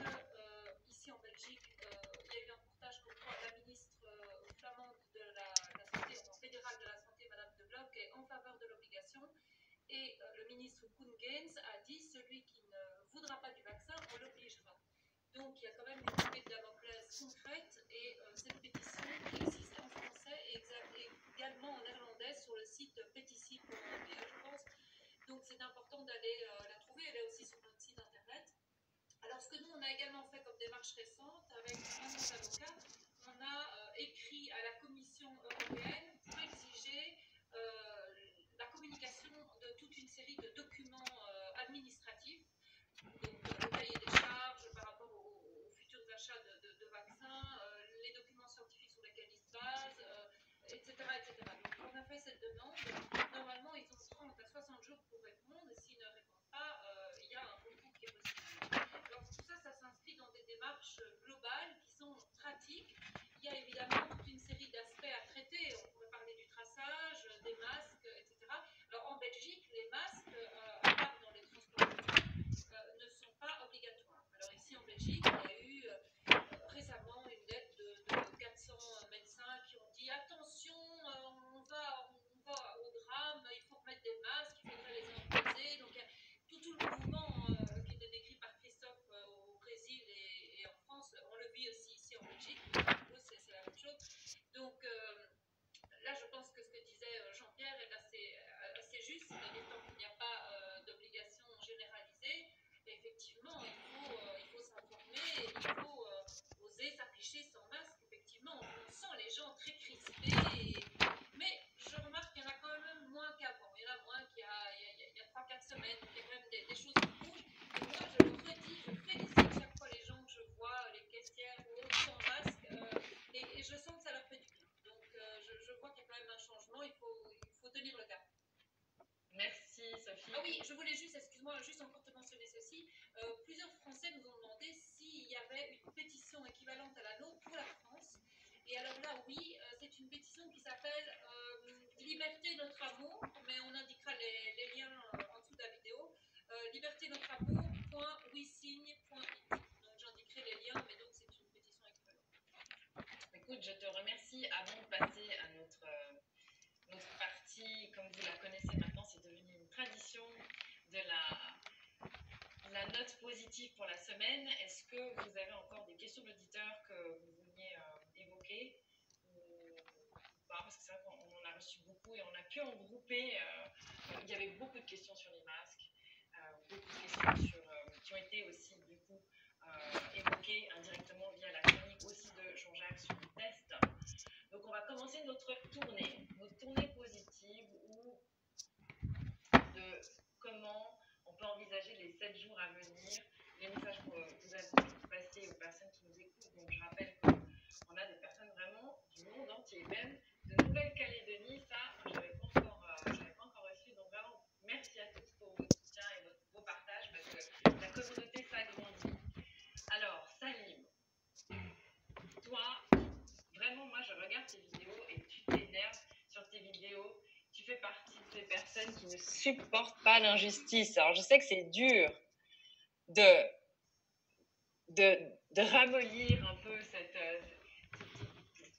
parce que ici en Belgique, il y a eu un reportage comme quoi la ministre flamande de la santé, fédérale de la santé, Madame De Blok, est en faveur de l'obligation. Et le ministre Koen Geens a dit celui qui ne voudra pas du vaccin, on l'obligera. Donc il y a quand même une épée de Damoclès concrète et cette pétition qui existe en français et également en néerlandais sur le site pétitie.be, je pense. Donc c'est important d'aller la trouver, elle est aussi sur notre site internet. Alors ce que nous on a également fait comme démarche récente avec un de nos avocats, on a écrit à la Commission européenne pour exiger la communication de toute une série de documents administratifs, donc le cahier des charges par rapport aux futurs achats de vaccins, les documents scientifiques sur demande, normalement, ils ont 30 à 60 jours pour répondre. Et s'ils ne répondent pas, il y a un recours qui est possible. Alors, tout ça, ça s'inscrit dans des démarches globales qui sont pratiques. Il y a évidemment toute une série d'aspects à traiter. On pourrait parler du traçage, des masques, etc. Alors, en Belgique, les masques, à part dans les transports publics, ne sont pas obligatoires. Alors, ici en Belgique, il y a eu récemment une lettre de 400 médecins qui ont dit attention, on va au drame, il faut remettre des masques, il faudrait les imposer. Donc, il y a tout le mouvement qui était décrit par Christophe au Brésil et en France, on le vit aussi ici en Belgique. C'est la même chose. Donc, là, je pense que ce que disait Jean-Pierre est assez juste, c'est-à-dire qu'il n'y a pas d'obligation généralisée. Effectivement, il faut s'informer, il faut oser s'afficher sans masque. Effectivement, on sent les gens très crispés. Mais je remarque qu'il y en a quand même moins qu'avant. Il y en a moins qu'il y a 3-4 semaines. Il y a quand même des choses qui bougent. Et moi, je le redis, je félicite chaque fois les gens que je vois, les caissières ou autres sans masque. Et je sens que ça leur fait du bien. Donc, je vois qu'il y a quand même un changement. Il faut tenir le cap. Merci Sophie. Ah oui, je voulais juste, excuse-moi, juste encore te mentionner ceci. Plusieurs Français nous ont demandé s'il y avait une pétition équivalente à la nôtre pour la France. Et alors là, oui, c'est une pétition qui s'appelle Liberté notre amour, mais on indiquera les liens en dessous de la vidéo. Liberté notre amour.wesigne.it. Donc j'indiquerai les liens, mais donc c'est une pétition équivalente. Écoute, je te remercie. Avant de passer à notre partie, comme vous la connaissez maintenant, c'est devenu une tradition de la note positive pour la semaine. Est-ce que vous avez encore des questions d'auditeurs que vous vouliez évoquer ou pas? Parce que c'est vrai qu'on en a reçu beaucoup et on a pu en grouper. Il y avait beaucoup de questions sur les masques, beaucoup de questions qui ont été aussi du coup évoquées indirectement via la chronique aussi de Jean-Jacques sur le test. Donc on va commencer notre tournée positive de comment on peut envisager les 7 jours à venir, les messages que vous avez passés aux personnes qui nous écoutent. Donc je rappelle qu'on a des personnes vraiment du monde entier, même de Nouvelle-Calédonie. Ça, je n'avais pas encore reçu. Donc vraiment, merci à tous pour votre soutien et vos partages parce que la communauté s'agrandit. Alors, Salim, toi, vraiment, moi, je regarde tes vidéos et tu t'énerves sur tes vidéos. Tu fais partie de ces personnes qui ne supportent pas l'injustice. Alors, je sais que c'est dur de ramollir un peu cette...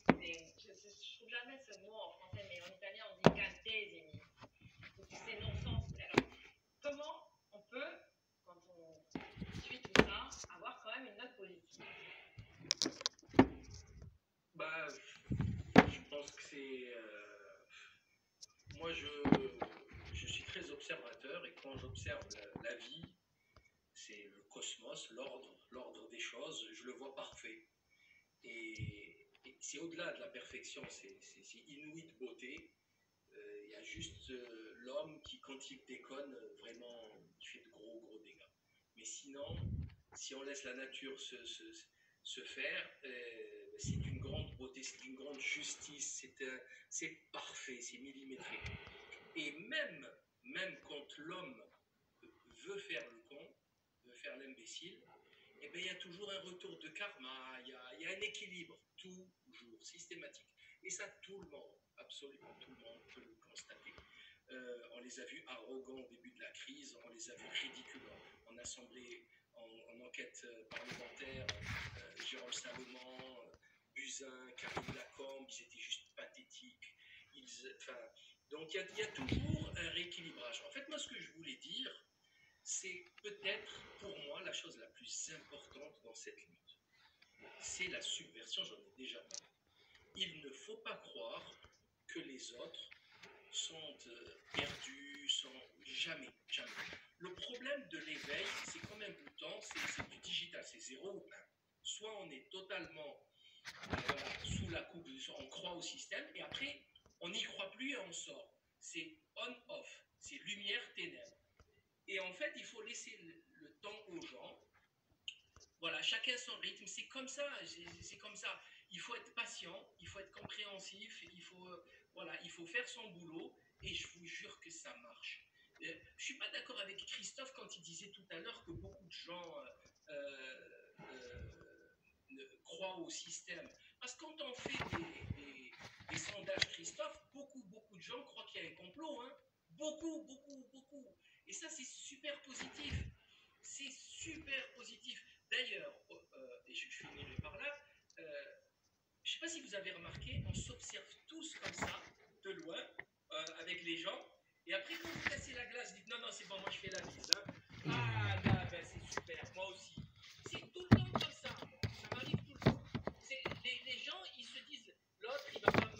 je trouve jamais ce mot en français, mais en italien, on dit cantesimi. C'est non-sens. Alors, comment on peut, quand on suit tout ça, avoir quand même une note positive? Bah, je pense que c'est... moi, je suis très observateur et quand j'observe la vie, c'est le cosmos, l'ordre des choses, je le vois parfait. Et c'est au-delà de la perfection, c'est inouï de beauté. Il y a juste l'homme qui, quand il déconne, vraiment, il fait de gros dégâts. Mais sinon, si on laisse la nature se faire, c'est d'une grande beauté, c'est d'une grande justice, c'est parfait, c'est millimétré. Et même quand l'homme veut faire le con, veut faire l'imbécile, eh bien, il y a toujours un retour de karma, il y a un équilibre, toujours, systématique. Et ça, tout le monde, absolument tout le monde peut le constater. On les a vus arrogants au début de la crise, on les a vus ridicules en assemblée, en enquête parlementaire, Jérôme Salomon, Buzyn, Karine Lacombe, ils étaient juste pathétiques. Donc il y a toujours un rééquilibrage. En fait, moi, ce que je voulais dire, c'est peut-être pour moi la chose la plus importante dans cette lutte. C'est la subversion, j'en ai déjà parlé. Il ne faut pas croire que les autres sont perdus, jamais. Le problème de l'éveil, c'est comme un bouton, c'est du digital, c'est 0 ou 1. Soit on est totalement sous la coupe, on croit au système, et après, on n'y croit plus et on sort. C'est on-off, c'est lumière-ténèbres. Et en fait, il faut laisser le temps aux gens. Voilà, chacun son rythme. C'est comme ça, c'est comme ça. Il faut être patient, il faut être compréhensif, il faut Voilà, il faut faire son boulot et je vous jure que ça marche. Je ne suis pas d'accord avec Christophe quand il disait tout à l'heure que beaucoup de gens croient au système. Parce que quand on fait des sondages, Christophe, beaucoup de gens croient qu'il y a un complot. Hein. Beaucoup. Et ça, c'est super positif. C'est super positif. D'ailleurs, et je finirai par là, je ne sais pas si vous avez remarqué, on s'observe tous comme ça, de loin, avec les gens. Et après, quand vous cassez la glace, dites non, c'est bon, moi je fais la bise. Hein. Ah là, ben, c'est super, moi aussi. C'est tout le temps comme ça, moi. Ça m'arrive tout le temps. Les gens, ils se disent, l'autre, il va pas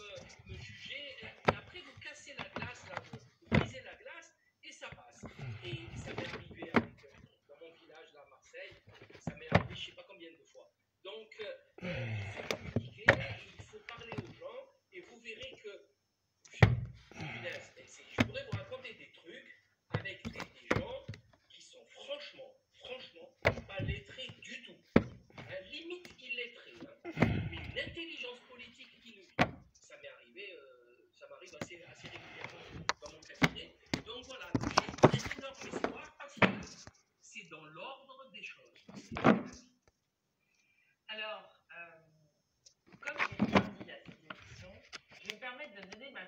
me juger. Et après, vous cassez la glace, là, vous brisez la glace, et ça passe. Et ça m'est arrivé avec, dans mon village, là, à Marseille, ça m'est arrivé je ne sais pas combien de fois. Donc, il faut communiquer, il faut parler aux gens, et vous verrez que je pourrais vous raconter des trucs avec des gens qui sont franchement pas lettrés du tout. Limite illettrés. Mais une intelligence politique inouïe. Ça m'est arrivé, ça m'arrive assez régulièrement dans mon cabinet. Donc voilà, j'ai un énorme espoir parce que c'est dans l'ordre des choses. Alors, comme j'ai bien dit à cette émission, je vais me permettre de donner ma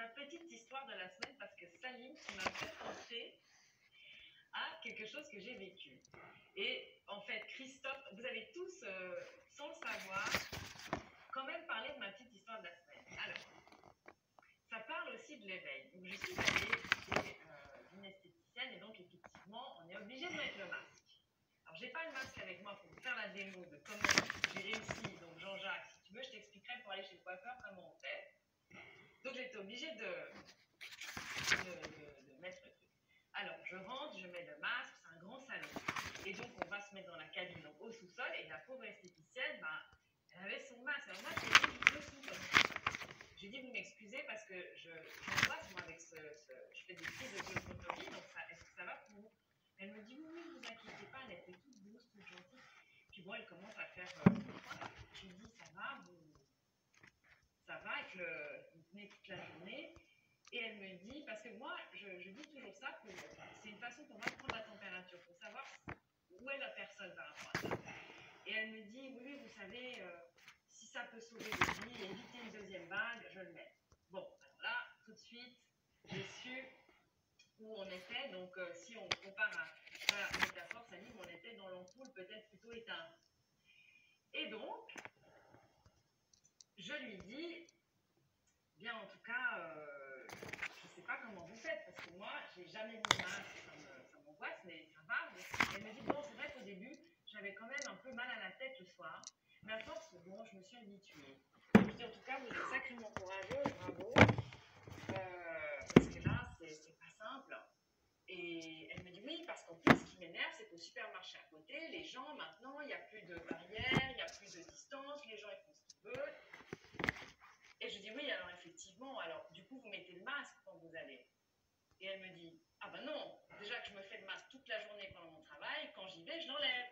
petite histoire de la semaine parce que Saline m'a fait penser à quelque chose que j'ai vécu. Et en fait, Christophe, vous avez tous, sans le savoir, quand même parlé de ma petite histoire de la semaine. Alors, ça parle aussi de l'éveil. Donc, je suis allée chez une esthéticienne et donc, effectivement, on est obligé de mettre le masque. Alors, j'ai pas le masque avec moi pour vous faire la démo de comment j'ai réussi. Donc, Jean-Jacques, si tu veux, je t'expliquerai pour aller chez le coiffeur comment on fait. Donc, j'étais obligée de mettre le truc. Alors, je rentre, je mets le masque, c'est un grand salon. Et donc, on va se mettre dans la cabine, donc au sous-sol, et la pauvre esthéticienne, elle avait son masque. Alors, moi, j'ai dit dessous comme ça. J'ai dit, vous m'excusez parce que je passe, moi, avec je fais des prises de biophotographe, donc est-ce que ça va pour vous? Elle me dit, oui, ne vous inquiétez pas, elle était toute douce, toute gentille. Puis bon, elle commence à faire, voilà. Je lui dis, ça va, et vous tenez toute la journée. Et elle me dit, parce que moi, je dis toujours ça, c'est une façon pour moi de prendre la température, pour savoir où est la personne par rapport à ça. Et elle me dit, oui, vous savez, si ça peut sauver des vies, éviter une deuxième vague, je le mets. Bon, alors là, tout de suite, j'ai su où on était. Donc, si on compare à la métaphore, ça dit on était dans l'ampoule peut-être plutôt éteinte. Et donc, je lui dis, bien en tout cas, je ne sais pas comment vous faites, parce que moi, j'ai jamais mis de masque, ça m'angoisse, mais ça va. Elle me dit, bon, c'est vrai qu'au début, j'avais quand même un peu mal à la tête le soir, mais à force, bon, je me suis habituée. Je dis, en tout cas, vous êtes sacrément courageux, bravo, parce que là, c'est pas simple. Et elle me dit, oui, parce qu'en plus, ce qui m'énerve, c'est qu'au supermarché à côté, les gens, maintenant, il n'y a plus de barrière, il n'y a plus de distance, les gens, ils font ce qu'ils veulent. Et je dis oui, alors effectivement, alors du coup vous mettez le masque quand vous allez. Et elle me dit, ah ben non, déjà que je me fais le masque toute la journée pendant mon travail, quand j'y vais, je l'enlève.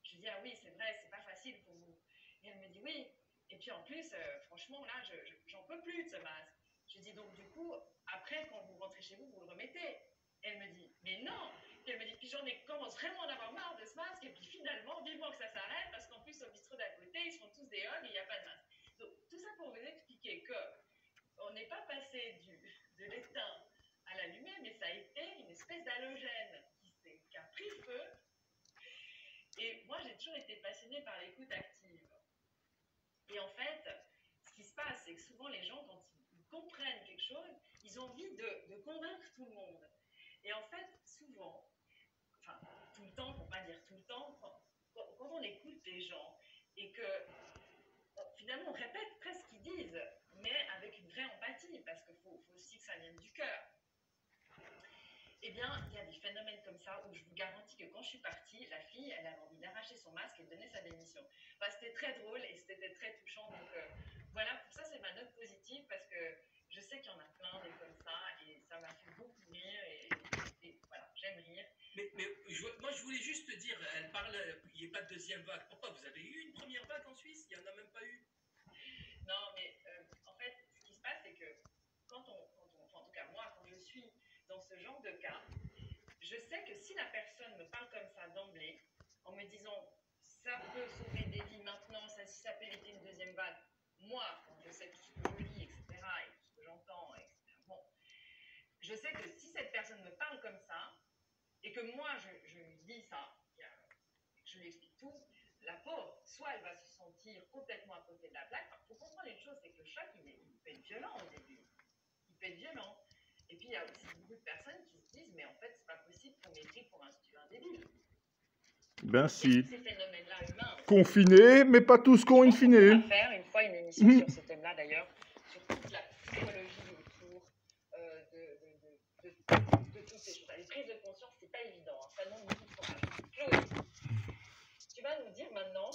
Je dis, ah oui, c'est vrai, c'est pas facile pour vous. Et elle me dit oui. Et puis en plus, franchement, là, j'en peux plus de ce masque. Je dis donc du coup, après, quand vous rentrez chez vous, vous le remettez. Et elle me dit, mais non. Et elle me dit, puis commence vraiment à en avoir marre de ce masque. Et puis finalement, vivement que ça s'arrête, parce qu'en plus, au bistrot d'à côté, ils se font tous des hugs et il n'y a pas de masque. Donc, tout ça pour vous expliquer qu'on n'est pas passé de l'éteint à l'allumé, mais ça a été une espèce d'halogène qui a pris feu. Et moi, j'ai toujours été passionnée par l'écoute active. Et en fait, ce qui se passe, c'est que souvent, les gens, quand ils comprennent quelque chose, ils ont envie de convaincre tout le monde. Et en fait, souvent, enfin, tout le temps, pour ne pas dire tout le temps, quand on écoute des gens et que finalement, on répète presque ce qu'ils disent, mais avec une vraie empathie, parce qu'il faut aussi que ça vienne du cœur. Eh bien, il y a des phénomènes comme ça où je vous garantis que quand je suis partie, la fille, elle avait envie d'arracher son masque et de donner sa démission. Enfin, c'était très drôle et c'était très touchant. Donc voilà, pour ça, c'est ma note positive parce que je sais qu'il y en a plein des comme ça et ça m'a fait beaucoup rire et voilà, j'aime rire. Mais moi, je voulais juste te dire, elle parle, il n'y a pas de deuxième vague. Pourquoi vous avez eu une première vague en Suisse? Il n'y en a même pas eu. Non, mais ce genre de cas, je sais que si la personne me parle comme ça d'emblée, en me disant ça peut sauver des vies maintenant, ça, si ça peut éviter une deuxième vague, moi, je sais tout ce que je lis, etc., et tout ce que j'entends, etc. Bon, je sais que si cette personne me parle comme ça, et que moi, je lui dis ça, je lui explique tout, la pauvre, soit elle va se sentir complètement à côté de la plaque. Il faut comprendre une chose, c'est que le choc, il peut être violent au début. Il peut être violent. Et puis, il y a aussi beaucoup de personnes qui se disent, mais en fait, c'est pas possible qu'on m'ait pris pour un débile. Ben si. Ces phénomènes-là humains. Confinés, mais pas tous con in fine. On va faire une fois une émission sur ce thème-là, d'ailleurs, sur toute la psychologie autour de toutes ces choses. Les prises de conscience, c'est pas évident. Hein. Ça demande beaucoup de courage. Chloé, tu vas nous dire maintenant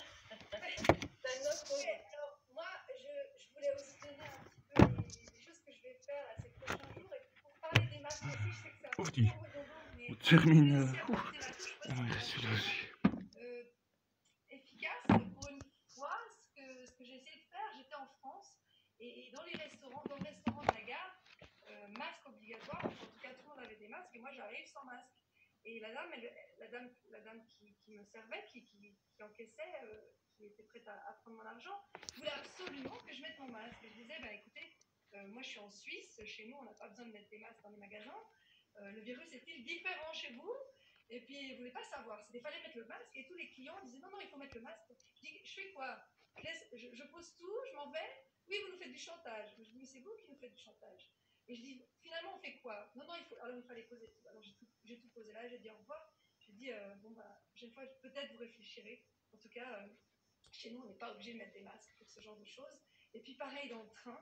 ta note. Alors, moi, je voulais aussi donner un petit peu les choses que je vais faire là, ces prochains jours. Et pour parler des masques aussi, je sais que c'est un peu trop redondant, mais On termine. je vais essayer d'apporter la touche efficace. Pour une fois, ce que j'ai essayé de faire, j'étais en France et dans les restaurants, dans le restaurant de la gare, masque obligatoire. En tout cas, tout le monde avait des masques et moi, j'arrive sans masque. Et la dame qui me servait, qui encaissait, qui était prête à prendre mon argent, voulait absolument que je mette mon masque. Et je disais, bah, écoutez, moi je suis en Suisse, chez nous on n'a pas besoin de mettre des masques dans les magasins. Le virus est-il différent chez vous? Et puis ils ne voulaient pas savoir. Il fallait mettre le masque et tous les clients disaient, non, il faut mettre le masque. Je dis, je fais quoi? Je pose tout, je m'en vais. Oui, vous nous faites du chantage. Je dis, mais c'est vous qui nous faites du chantage. Et je dis, finalement, on fait quoi? Non, alors il fallait poser tout. Alors j'ai tout posé là, j'ai dit au revoir. J'ai dit, bon, bah, la prochaine fois, peut-être vous réfléchirez. En tout cas, chez nous, on n'est pas obligé de mettre des masques pour ce genre de choses. Et puis, pareil, dans le train,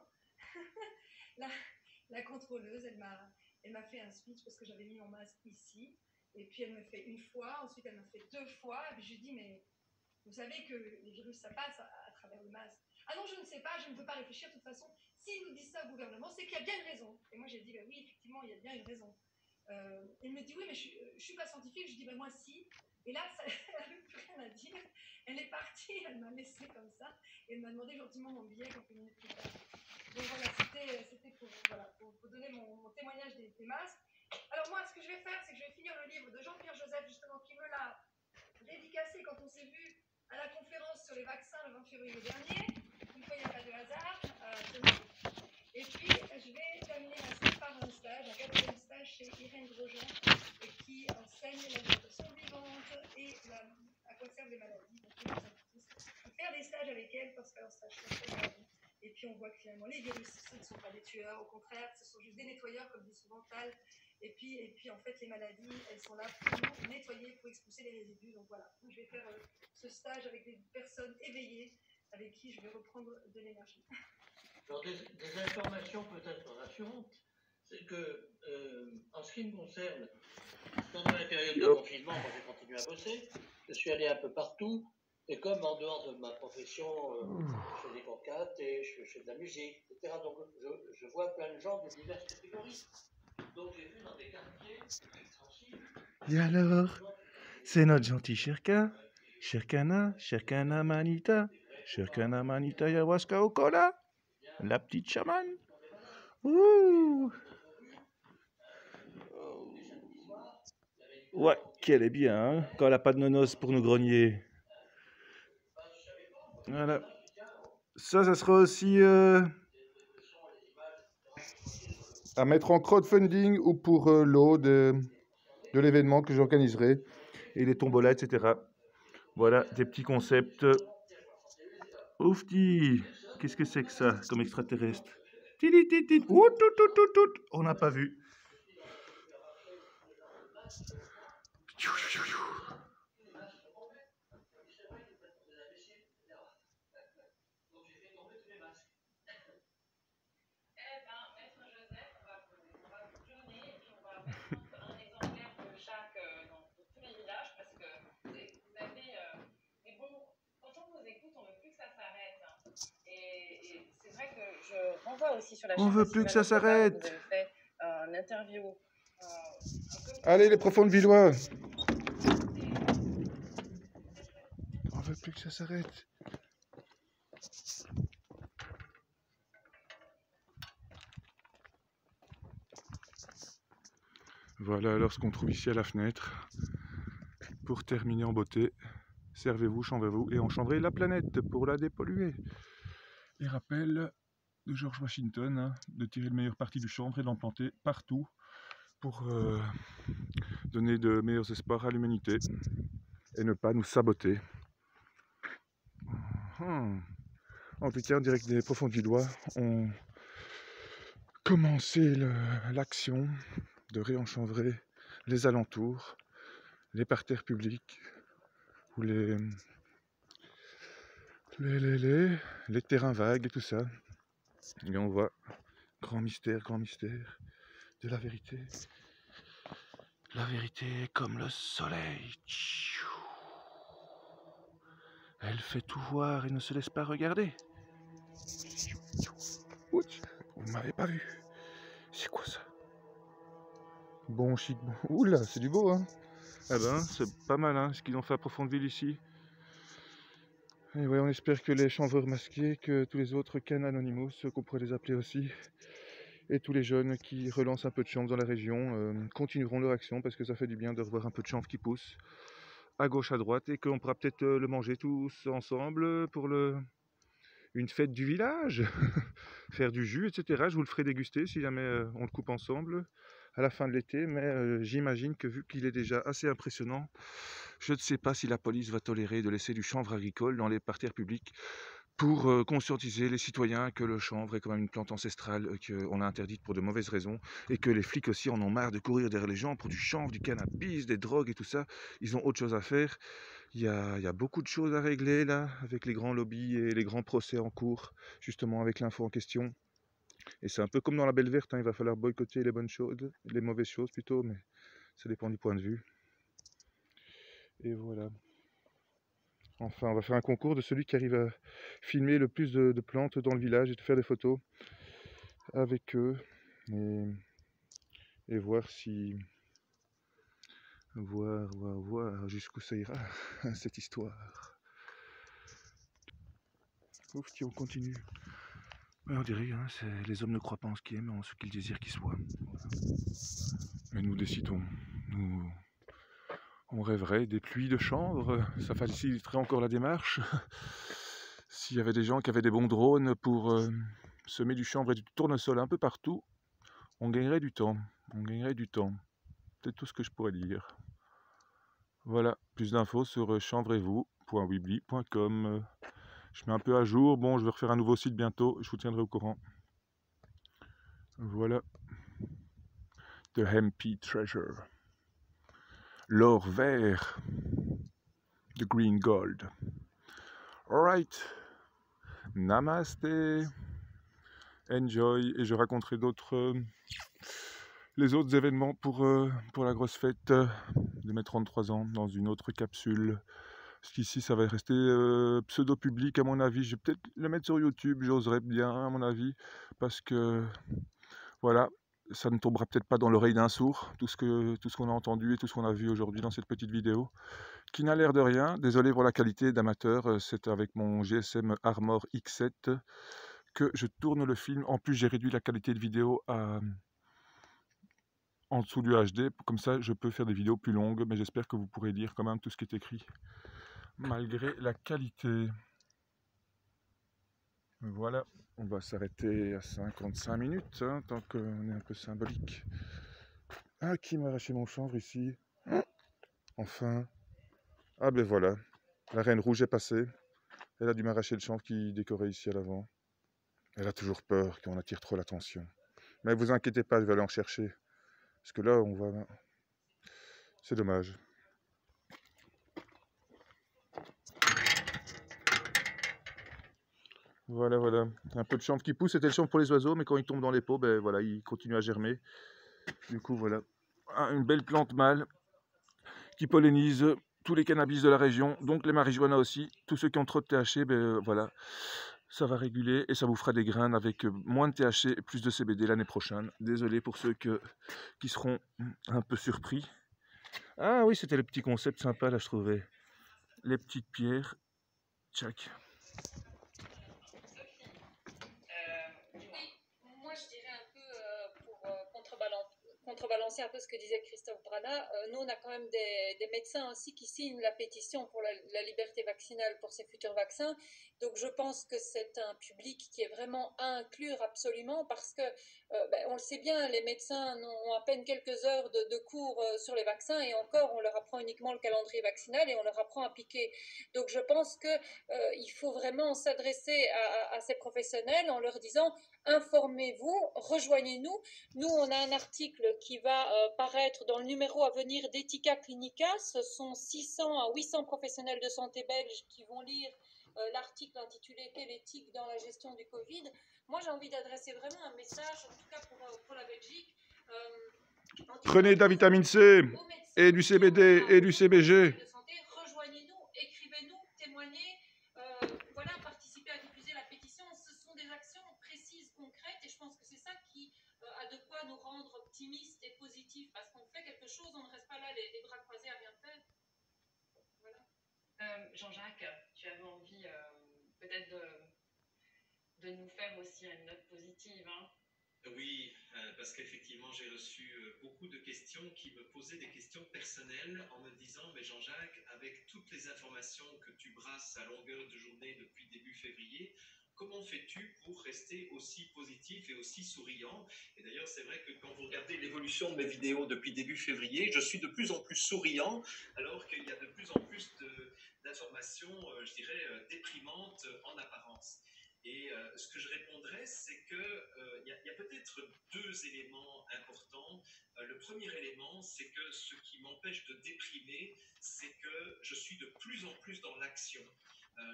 la contrôleuse, elle m'a fait un speech parce que j'avais mis mon masque ici. Et puis, elle me fait une fois, ensuite, elle m'a fait 2 fois. Et puis, je lui dis, mais vous savez que les virus, ça passe à travers le masque. Ah non, je ne sais pas, je ne peux pas réfléchir. De toute façon, s'ils nous disent ça au gouvernement, c'est qu'il y a bien une raison. Et moi, j'ai dit, ben oui, effectivement, il y a bien une raison. Elle me dit, oui, mais je ne suis pas scientifique. Je dis, ben moi, si. Et là, elle n'avait plus rien à dire. Elle est partie, elle m'a laissé comme ça. Et elle m'a demandé gentiment mon billet quelques minutes plus tard. Donc voilà, c'était pour donner mon témoignage des masques. Alors moi, ce que je vais faire, c'est que je vais finir le livre de Jean-Pierre Joseph, justement, qui me l'a dédicacé quand on s'est vu à la conférence sur les vaccins le 20 février dernier. Une fois, il n'y a pas de hasard. Et puis, je vais terminer ma série par un stage, un 4e stage chez Irène Grosjean, qui enseigne l'alimentation vivante et à quoi servent les maladies. Donc, je vous invite tous à faire des stages avec elle parce qu'un stage change la vie. Et puis, on voit que finalement, les virus, ce ne sont pas des tueurs. Au contraire, ce sont juste des nettoyeurs, comme dit souvent Tal. Et puis, en fait, les maladies, elles sont là pour nettoyer, pour expulser les résidus. Donc voilà, je vais faire ce stage avec des personnes éveillées avec qui je vais reprendre de l'énergie. Alors, des informations peut-être rassurantes, c'est que, en ce qui me concerne, pendant la période de confinement, moi j'ai continué à bosser, je suis allé un peu partout, et comme en dehors de ma profession, je fais des concates et je fais de la musique, etc. Donc je vois plein de gens de diverses catégories. Donc j'ai vu dans des quartiers sensibles. Et alors, c'est notre gentil Sherka. Sherkana Manita. Sherkana Manita Yawaska au cola. La petite chamane. Ouh. Ouais, qu'elle est bien, hein, quand elle n'a pas de nonos pour nous grogner. Voilà. Ça sera aussi à mettre en crowdfunding ou pour l'eau de l'événement que j'organiserai et les tombolas, etc. Voilà, des petits concepts. Oufti, qu'est-ce que c'est que ça comme extraterrestre? Ouh, tout. On n'a pas vu. Je renvoie aussi sur la On veut plus que ça s'arrête. Vous avez fait une interview. Allez, les profondes villois. On veut plus que ça s'arrête. Voilà alors ce qu'on trouve ici à la fenêtre. Pour terminer en beauté, servez-vous, chambrez-vous et enchambrez la planète pour la dépolluer. Et rappel de George Washington, hein, de tirer le meilleur parti du chanvre et de l'implanter partout pour donner de meilleurs espoirs à l'humanité et ne pas nous saboter. En tout cas, on dirait que des profonds du doigt ont commencé l'action de réenchambrer les alentours, les parterres publics ou les terrains vagues et tout ça. Et on voit grand mystère de la vérité. La vérité est comme le soleil. Elle fait tout voir et ne se laisse pas regarder. Ouch, vous ne m'avez pas vu. C'est quoi ça? Bon chic, bon. Oula, c'est du beau, hein. Ah ben, c'est pas mal, hein, ce qu'ils ont fait à Profondeville ici. Et ouais, on espère que les chanvreurs masqués, que tous les autres Can Anonymous, qu'on pourrait les appeler aussi, et tous les jeunes qui relancent un peu de chanvre dans la région, continueront leur action parce que ça fait du bien de revoir un peu de chanvre qui pousse à gauche, à droite, et qu'on pourra peut-être le manger tous ensemble pour une fête du village, faire du jus, etc. Je vous le ferai déguster si jamais on le coupe ensemble à la fin de l'été, mais j'imagine que vu qu'il est déjà assez impressionnant, je ne sais pas si la police va tolérer de laisser du chanvre agricole dans les parterres publics pour conscientiser les citoyens que le chanvre est quand même une plante ancestrale qu'on a interdite pour de mauvaises raisons, et que les flics aussi en ont marre de courir derrière les gens pour du chanvre, du cannabis, des drogues et tout ça. Ils ont autre chose à faire. Il y a beaucoup de choses à régler là, avec les grands lobbies et les grands procès en cours, justement avec l'info en question. Et c'est un peu comme dans la Belle Verte, hein, il va falloir boycotter les bonnes choses, les mauvaises choses plutôt, mais ça dépend du point de vue. Et voilà. Enfin, on va faire un concours de celui qui arrive à filmer le plus de plantes dans le village et de faire des photos avec eux et voir si... voir jusqu'où ça ira, cette histoire. Ouf, tiens, on continue. Ouais, on dirait, hein, les hommes ne croient pas en ce qu'ils aiment, mais en ce qu'ils désirent qu'ils soient. Voilà. Et nous décidons. On rêverait des pluies de chanvre, ça faciliterait encore la démarche. S'il y avait des gens qui avaient des bons drones pour semer du chanvre et du tournesol un peu partout, on gagnerait du temps. C'est tout ce que je pourrais dire. Voilà, plus d'infos sur chanvrezvous.weebly.com. Je mets un peu à jour. Bon, je vais refaire un nouveau site bientôt. Je vous tiendrai au courant. Voilà. The Hempy Treasure. L'or vert. The Green Gold. Alright. Namaste. Enjoy. Et je raconterai les autres événements pour la grosse fête de mes 33 ans dans une autre capsule. Parce qu'ici, ça va rester pseudo-public à mon avis. Je vais peut-être le mettre sur YouTube, j'oserais bien à mon avis. Parce que, voilà, ça ne tombera peut-être pas dans l'oreille d'un sourd. Tout ce qu'on a entendu et tout ce qu'on a vu aujourd'hui dans cette petite vidéo. Qui n'a l'air de rien. Désolé pour la qualité d'amateur. C'est avec mon GSM Armor X7 que je tourne le film. En plus, j'ai réduit la qualité de vidéo en dessous du HD. Comme ça, je peux faire des vidéos plus longues. Mais j'espère que vous pourrez lire quand même tout ce qui est écrit. Malgré la qualité. Voilà, on va s'arrêter à 55 minutes, hein, tant qu'on est un peu symbolique. Ah, qui m'a arraché mon chanvre ici? Enfin. Ah ben voilà, la reine rouge est passée. Elle a dû m'arracher le chanvre qui décorait ici à l'avant. Elle a toujours peur qu'on attire trop l'attention. Mais vous inquiétez pas, je vais aller en chercher. Parce que là, on va... C'est dommage. Voilà, voilà. Un peu de chanvre qui pousse, c'était le chanvre pour les oiseaux, mais quand il tombe dans les pots, ben voilà, il continue à germer. Du coup, voilà. Une belle plante mâle qui pollinise tous les cannabis de la région, donc les marijuana aussi. Tous ceux qui ont trop de THC, ben voilà, ça va réguler et ça vous fera des graines avec moins de THC et plus de CBD l'année prochaine. Désolé pour ceux qui seront un peu surpris. Ah oui, c'était le petit concept sympa, là, je trouvais. Les petites pierres. Tchac. Oui, moi je dirais un peu pour contrebalancer un peu ce que disait Christophe Brana, nous on a quand même des médecins aussi qui signent la pétition pour la liberté vaccinale pour ces futurs vaccins. Donc je pense que c'est un public qui est vraiment à inclure absolument parce que on le sait bien, les médecins ont à peine quelques heures de cours sur les vaccins et encore on leur apprend uniquement le calendrier vaccinal et on leur apprend à piquer. Donc je pense qu'il faut vraiment s'adresser à ces professionnels en leur disant informez-vous, rejoignez-nous. Nous, on a un article qui va paraître dans le numéro à venir d'Ethica Clinica. Ce sont 600 à 800 professionnels de santé belges qui vont lire l'article intitulé « Quelle éthique dans la gestion du Covid ». Moi, j'ai envie d'adresser vraiment un message, en tout cas pour la Belgique. Prenez de la vitamine C et du CBD et du CBG. Rejoignez-nous, écrivez-nous, témoignez, voilà, participez à diffuser la pétition. Ce sont des actions précises, concrètes, et je pense que c'est ça qui a de quoi nous rendre optimistes et positifs, parce qu'on fait quelque chose, on ne reste pas là les bras croisés à rien faire. Voilà. Jean-Jacques, tu avais envie peut-être de nous faire aussi une note positive, hein? Oui, parce qu'effectivement, j'ai reçu beaucoup de questions qui me posaient des questions personnelles en me disant, mais Jean-Jacques, avec toutes les informations que tu brasses à longueur de journée depuis début février, comment fais-tu pour rester aussi positif et aussi souriant? Et d'ailleurs, c'est vrai que quand vous regardez l'évolution de mes vidéos depuis début février, je suis de plus en plus souriant, alors qu'il y a de plus en plus d'informations, je dirais, déprimantes en apparence. Et ce que je répondrais, c'est qu'il y a peut-être deux éléments importants. Le premier élément, c'est que ce qui m'empêche de déprimer, c'est que je suis de plus en plus dans l'action.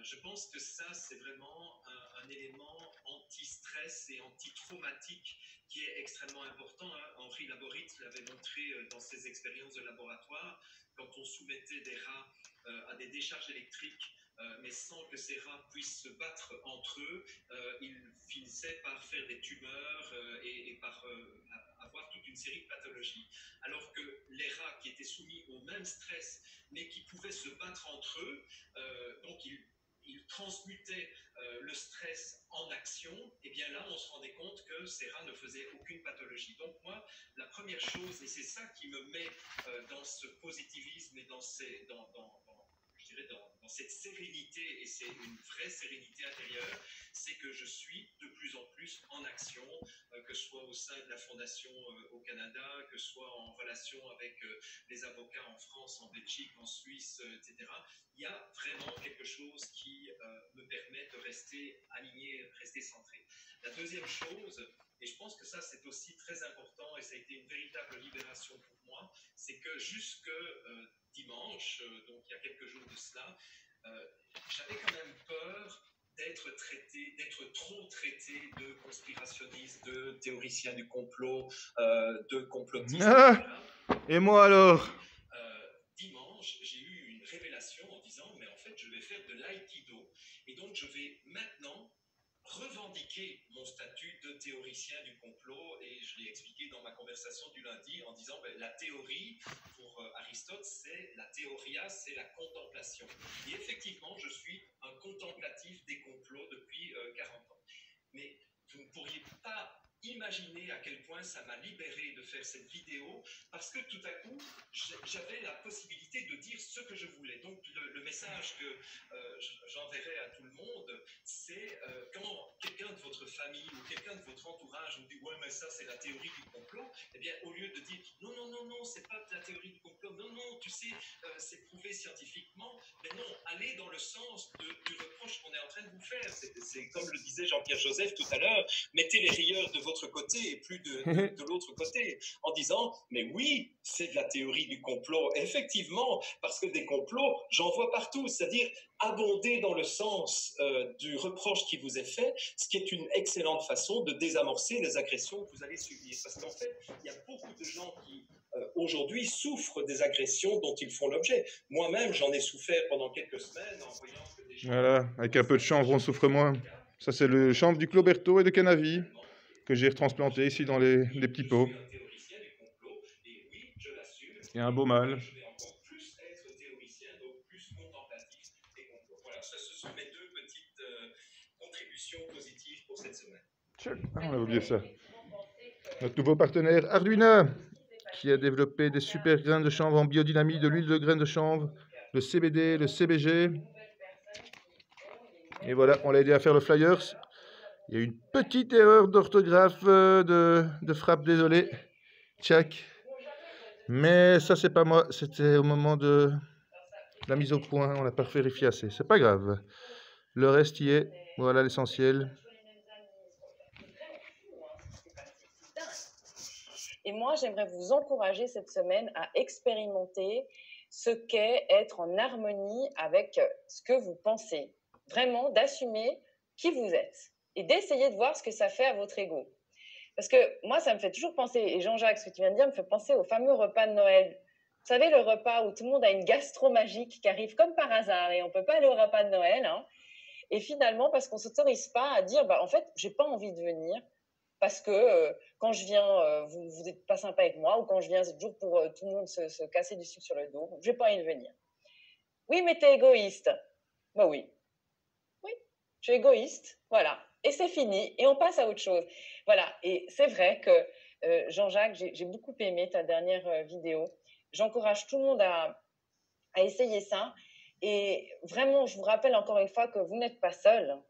Je pense que ça, c'est vraiment un élément anti-stress et anti-traumatique qui est extrêmement important. Hein. Henri Laborit l'avait montré dans ses expériences de laboratoire. Quand on soumettait des rats à des décharges électriques, mais sans que ces rats puissent se battre entre eux, ils finissaient par faire des tumeurs et par avoir toute une série de pathologies. Alors que les rats qui étaient soumis au même stress, mais qui pouvaient se battre entre eux, donc ils transmutaient le stress en action, et bien là, on se rendait compte que ces rats ne faisaient aucune pathologie. Donc moi, la première chose, et c'est ça qui me met dans ce positivisme et dans cette sérénité, et c'est une vraie sérénité intérieure, c'est que je suis de plus en plus en action, que ce soit au sein de la Fondation au Canada, que ce soit en relation avec les avocats en France, en Belgique, en Suisse, etc. Il y a vraiment quelque chose qui me permet de rester aligné, rester centré. La deuxième chose, et je pense que ça c'est aussi très important, et ça a été une véritable libération pour moi, c'est que jusque dimanche, donc il y a quelques jours de cela, j'avais quand même peur d'être trop traité de conspirationniste, de théoricien du complot, de complotiste, etc. Et moi alors? Dimanche, j'ai eu une révélation en disant, mais en fait, je vais faire de l'aïkido, et donc je vais maintenant revendiquer mon statut de théoricien du complot, et je l'ai expliqué dans ma conversation du lundi en disant la théorie pour Aristote, c'est la théoria, c'est la contemplation. Et effectivement, je suis un contemplatif des complots depuis 40 ans. Mais vous ne pourriez pas imaginer à quel point ça m'a libéré de faire cette vidéo, parce que tout à coup, j'avais la possibilité de dire ce que je voulais. Donc le message que j'enverrai à tout le monde, c'est quand quelqu'un de votre famille ou quelqu'un de votre entourage vous dit « ouais, mais ça, c'est la théorie du complot », eh bien, au lieu de dire « non, non, non, non, c'est pas la théorie du complot, non, non, tu sais, c'est prouvé scientifiquement », mais non, allez dans le sens du reproche qu'on est en train de vous faire. C'est comme le disait Jean-Pierre Joseph tout à l'heure, mettez les rieurs de votre côté et plus de l'autre côté, en disant « mais oui, c'est de la théorie du complot ». Effectivement, parce que des complots, j'en vois partout, c'est-à-dire abonder dans le sens du reproche qui vous est fait, ce qui est une excellente façon de désamorcer les agressions que vous allez subir. Parce qu'en fait, il y a beaucoup de gens qui aujourd'hui souffrent des agressions dont ils font l'objet. Moi-même, j'en ai souffert pendant quelques semaines en voyant que des gens... Voilà, avec un peu de chanvre, on souffre moins. Ça, c'est le chanvre du Cloberto et de Canavi que j'ai retransplanté ici dans les petits pots. Il y a un beau mâle. Voilà, ce sont mes deux petites contributions positives pour cette semaine. Ah, on a oublié ça. Notre nouveau partenaire Arduino. qui a développé des super graines de chanvre en biodynamie, de l'huile de graines de chanvre, le CBD, le CBG. Et voilà, on l'a aidé à faire le flyers. Il y a eu une petite erreur d'orthographe, de frappe, désolé. Tchac. Mais ça, c'est pas moi, c'était au moment de la mise au point, on n'a pas vérifié assez. C'est pas grave. Le reste y est. Voilà l'essentiel. Et moi, j'aimerais vous encourager cette semaine à expérimenter ce qu'est être en harmonie avec ce que vous pensez. Vraiment, d'assumer qui vous êtes et d'essayer de voir ce que ça fait à votre ego. Parce que moi, ça me fait toujours penser, et Jean-Jacques, ce que tu viens de dire me fait penser au fameux repas de Noël. Vous savez, le repas où tout le monde a une gastro magique qui arrive comme par hasard et on ne peut pas aller au repas de Noël. Hein. Et finalement, parce qu'on ne s'autorise pas à dire, en fait, je n'ai pas envie de venir parce que quand je viens, vous n'êtes pas sympa avec moi, ou quand je viens, c'est toujours pour tout le monde se casser du sucre sur le dos. Je n'ai pas envie de venir. Oui, mais tu es égoïste. Ben oui. Oui, je suis égoïste. Voilà. Et c'est fini. Et on passe à autre chose. Voilà. Et c'est vrai que, Jean-Jacques, j'ai beaucoup aimé ta dernière vidéo. J'encourage tout le monde à essayer ça. Et vraiment, je vous rappelle encore une fois que vous n'êtes pas seul.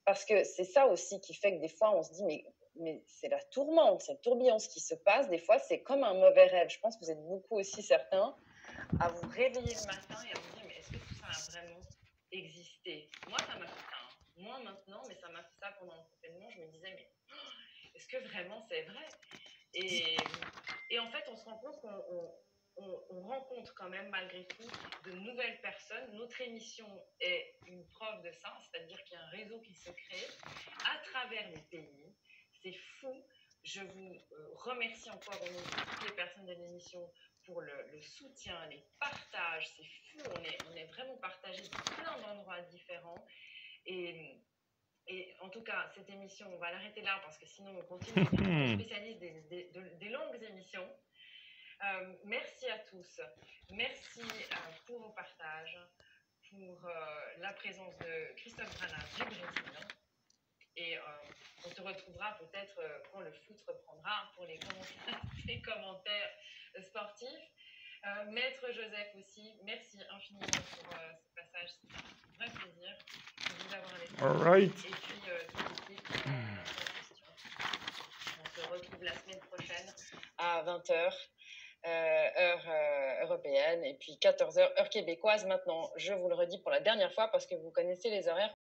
Parce que c'est ça aussi qui fait que des fois, on se dit, mais c'est la tourmente, c'est le tourbillon, ce qui se passe. Des fois, c'est comme un mauvais rêve. Je pense que vous êtes beaucoup aussi certains à vous réveiller le matin et à vous dire, mais est-ce que tout ça a vraiment existé? Moi, ça m'a fait ça. Hein. Moi, maintenant, mais ça m'a fait ça pendant le confinement. Je me disais, mais est-ce que vraiment c'est vrai? Et en fait, on se rend compte qu'on rencontre quand même malgré tout de nouvelles personnes. Notre émission est une preuve de ça, c'est-à-dire qu'il y a un réseau qui se crée à travers les pays. C'est fou. Je vous remercie encore au nom de toutes les personnes de l'émission pour le soutien, les partages. C'est fou, on est vraiment partagés de plein d'endroits différents. Et en tout cas, cette émission, on va l'arrêter là parce que sinon on continue. On est spécialiste des longues émissions. Merci à tous. Merci pour vos partages, pour la présence de Christophe Granat du Brésil. Et on se retrouvera peut-être quand le foot reprendra pour les commentaires sportifs. Maître Joseph aussi, merci infiniment pour ce passage. C'était un vrai plaisir de vous avoir avec nous. All right. Et puis, toute l'équipe, on se retrouve la semaine prochaine à 20h. Heure européenne et puis 14h heure québécoise. Maintenant, je vous le redis pour la dernière fois parce que vous connaissez les horaires.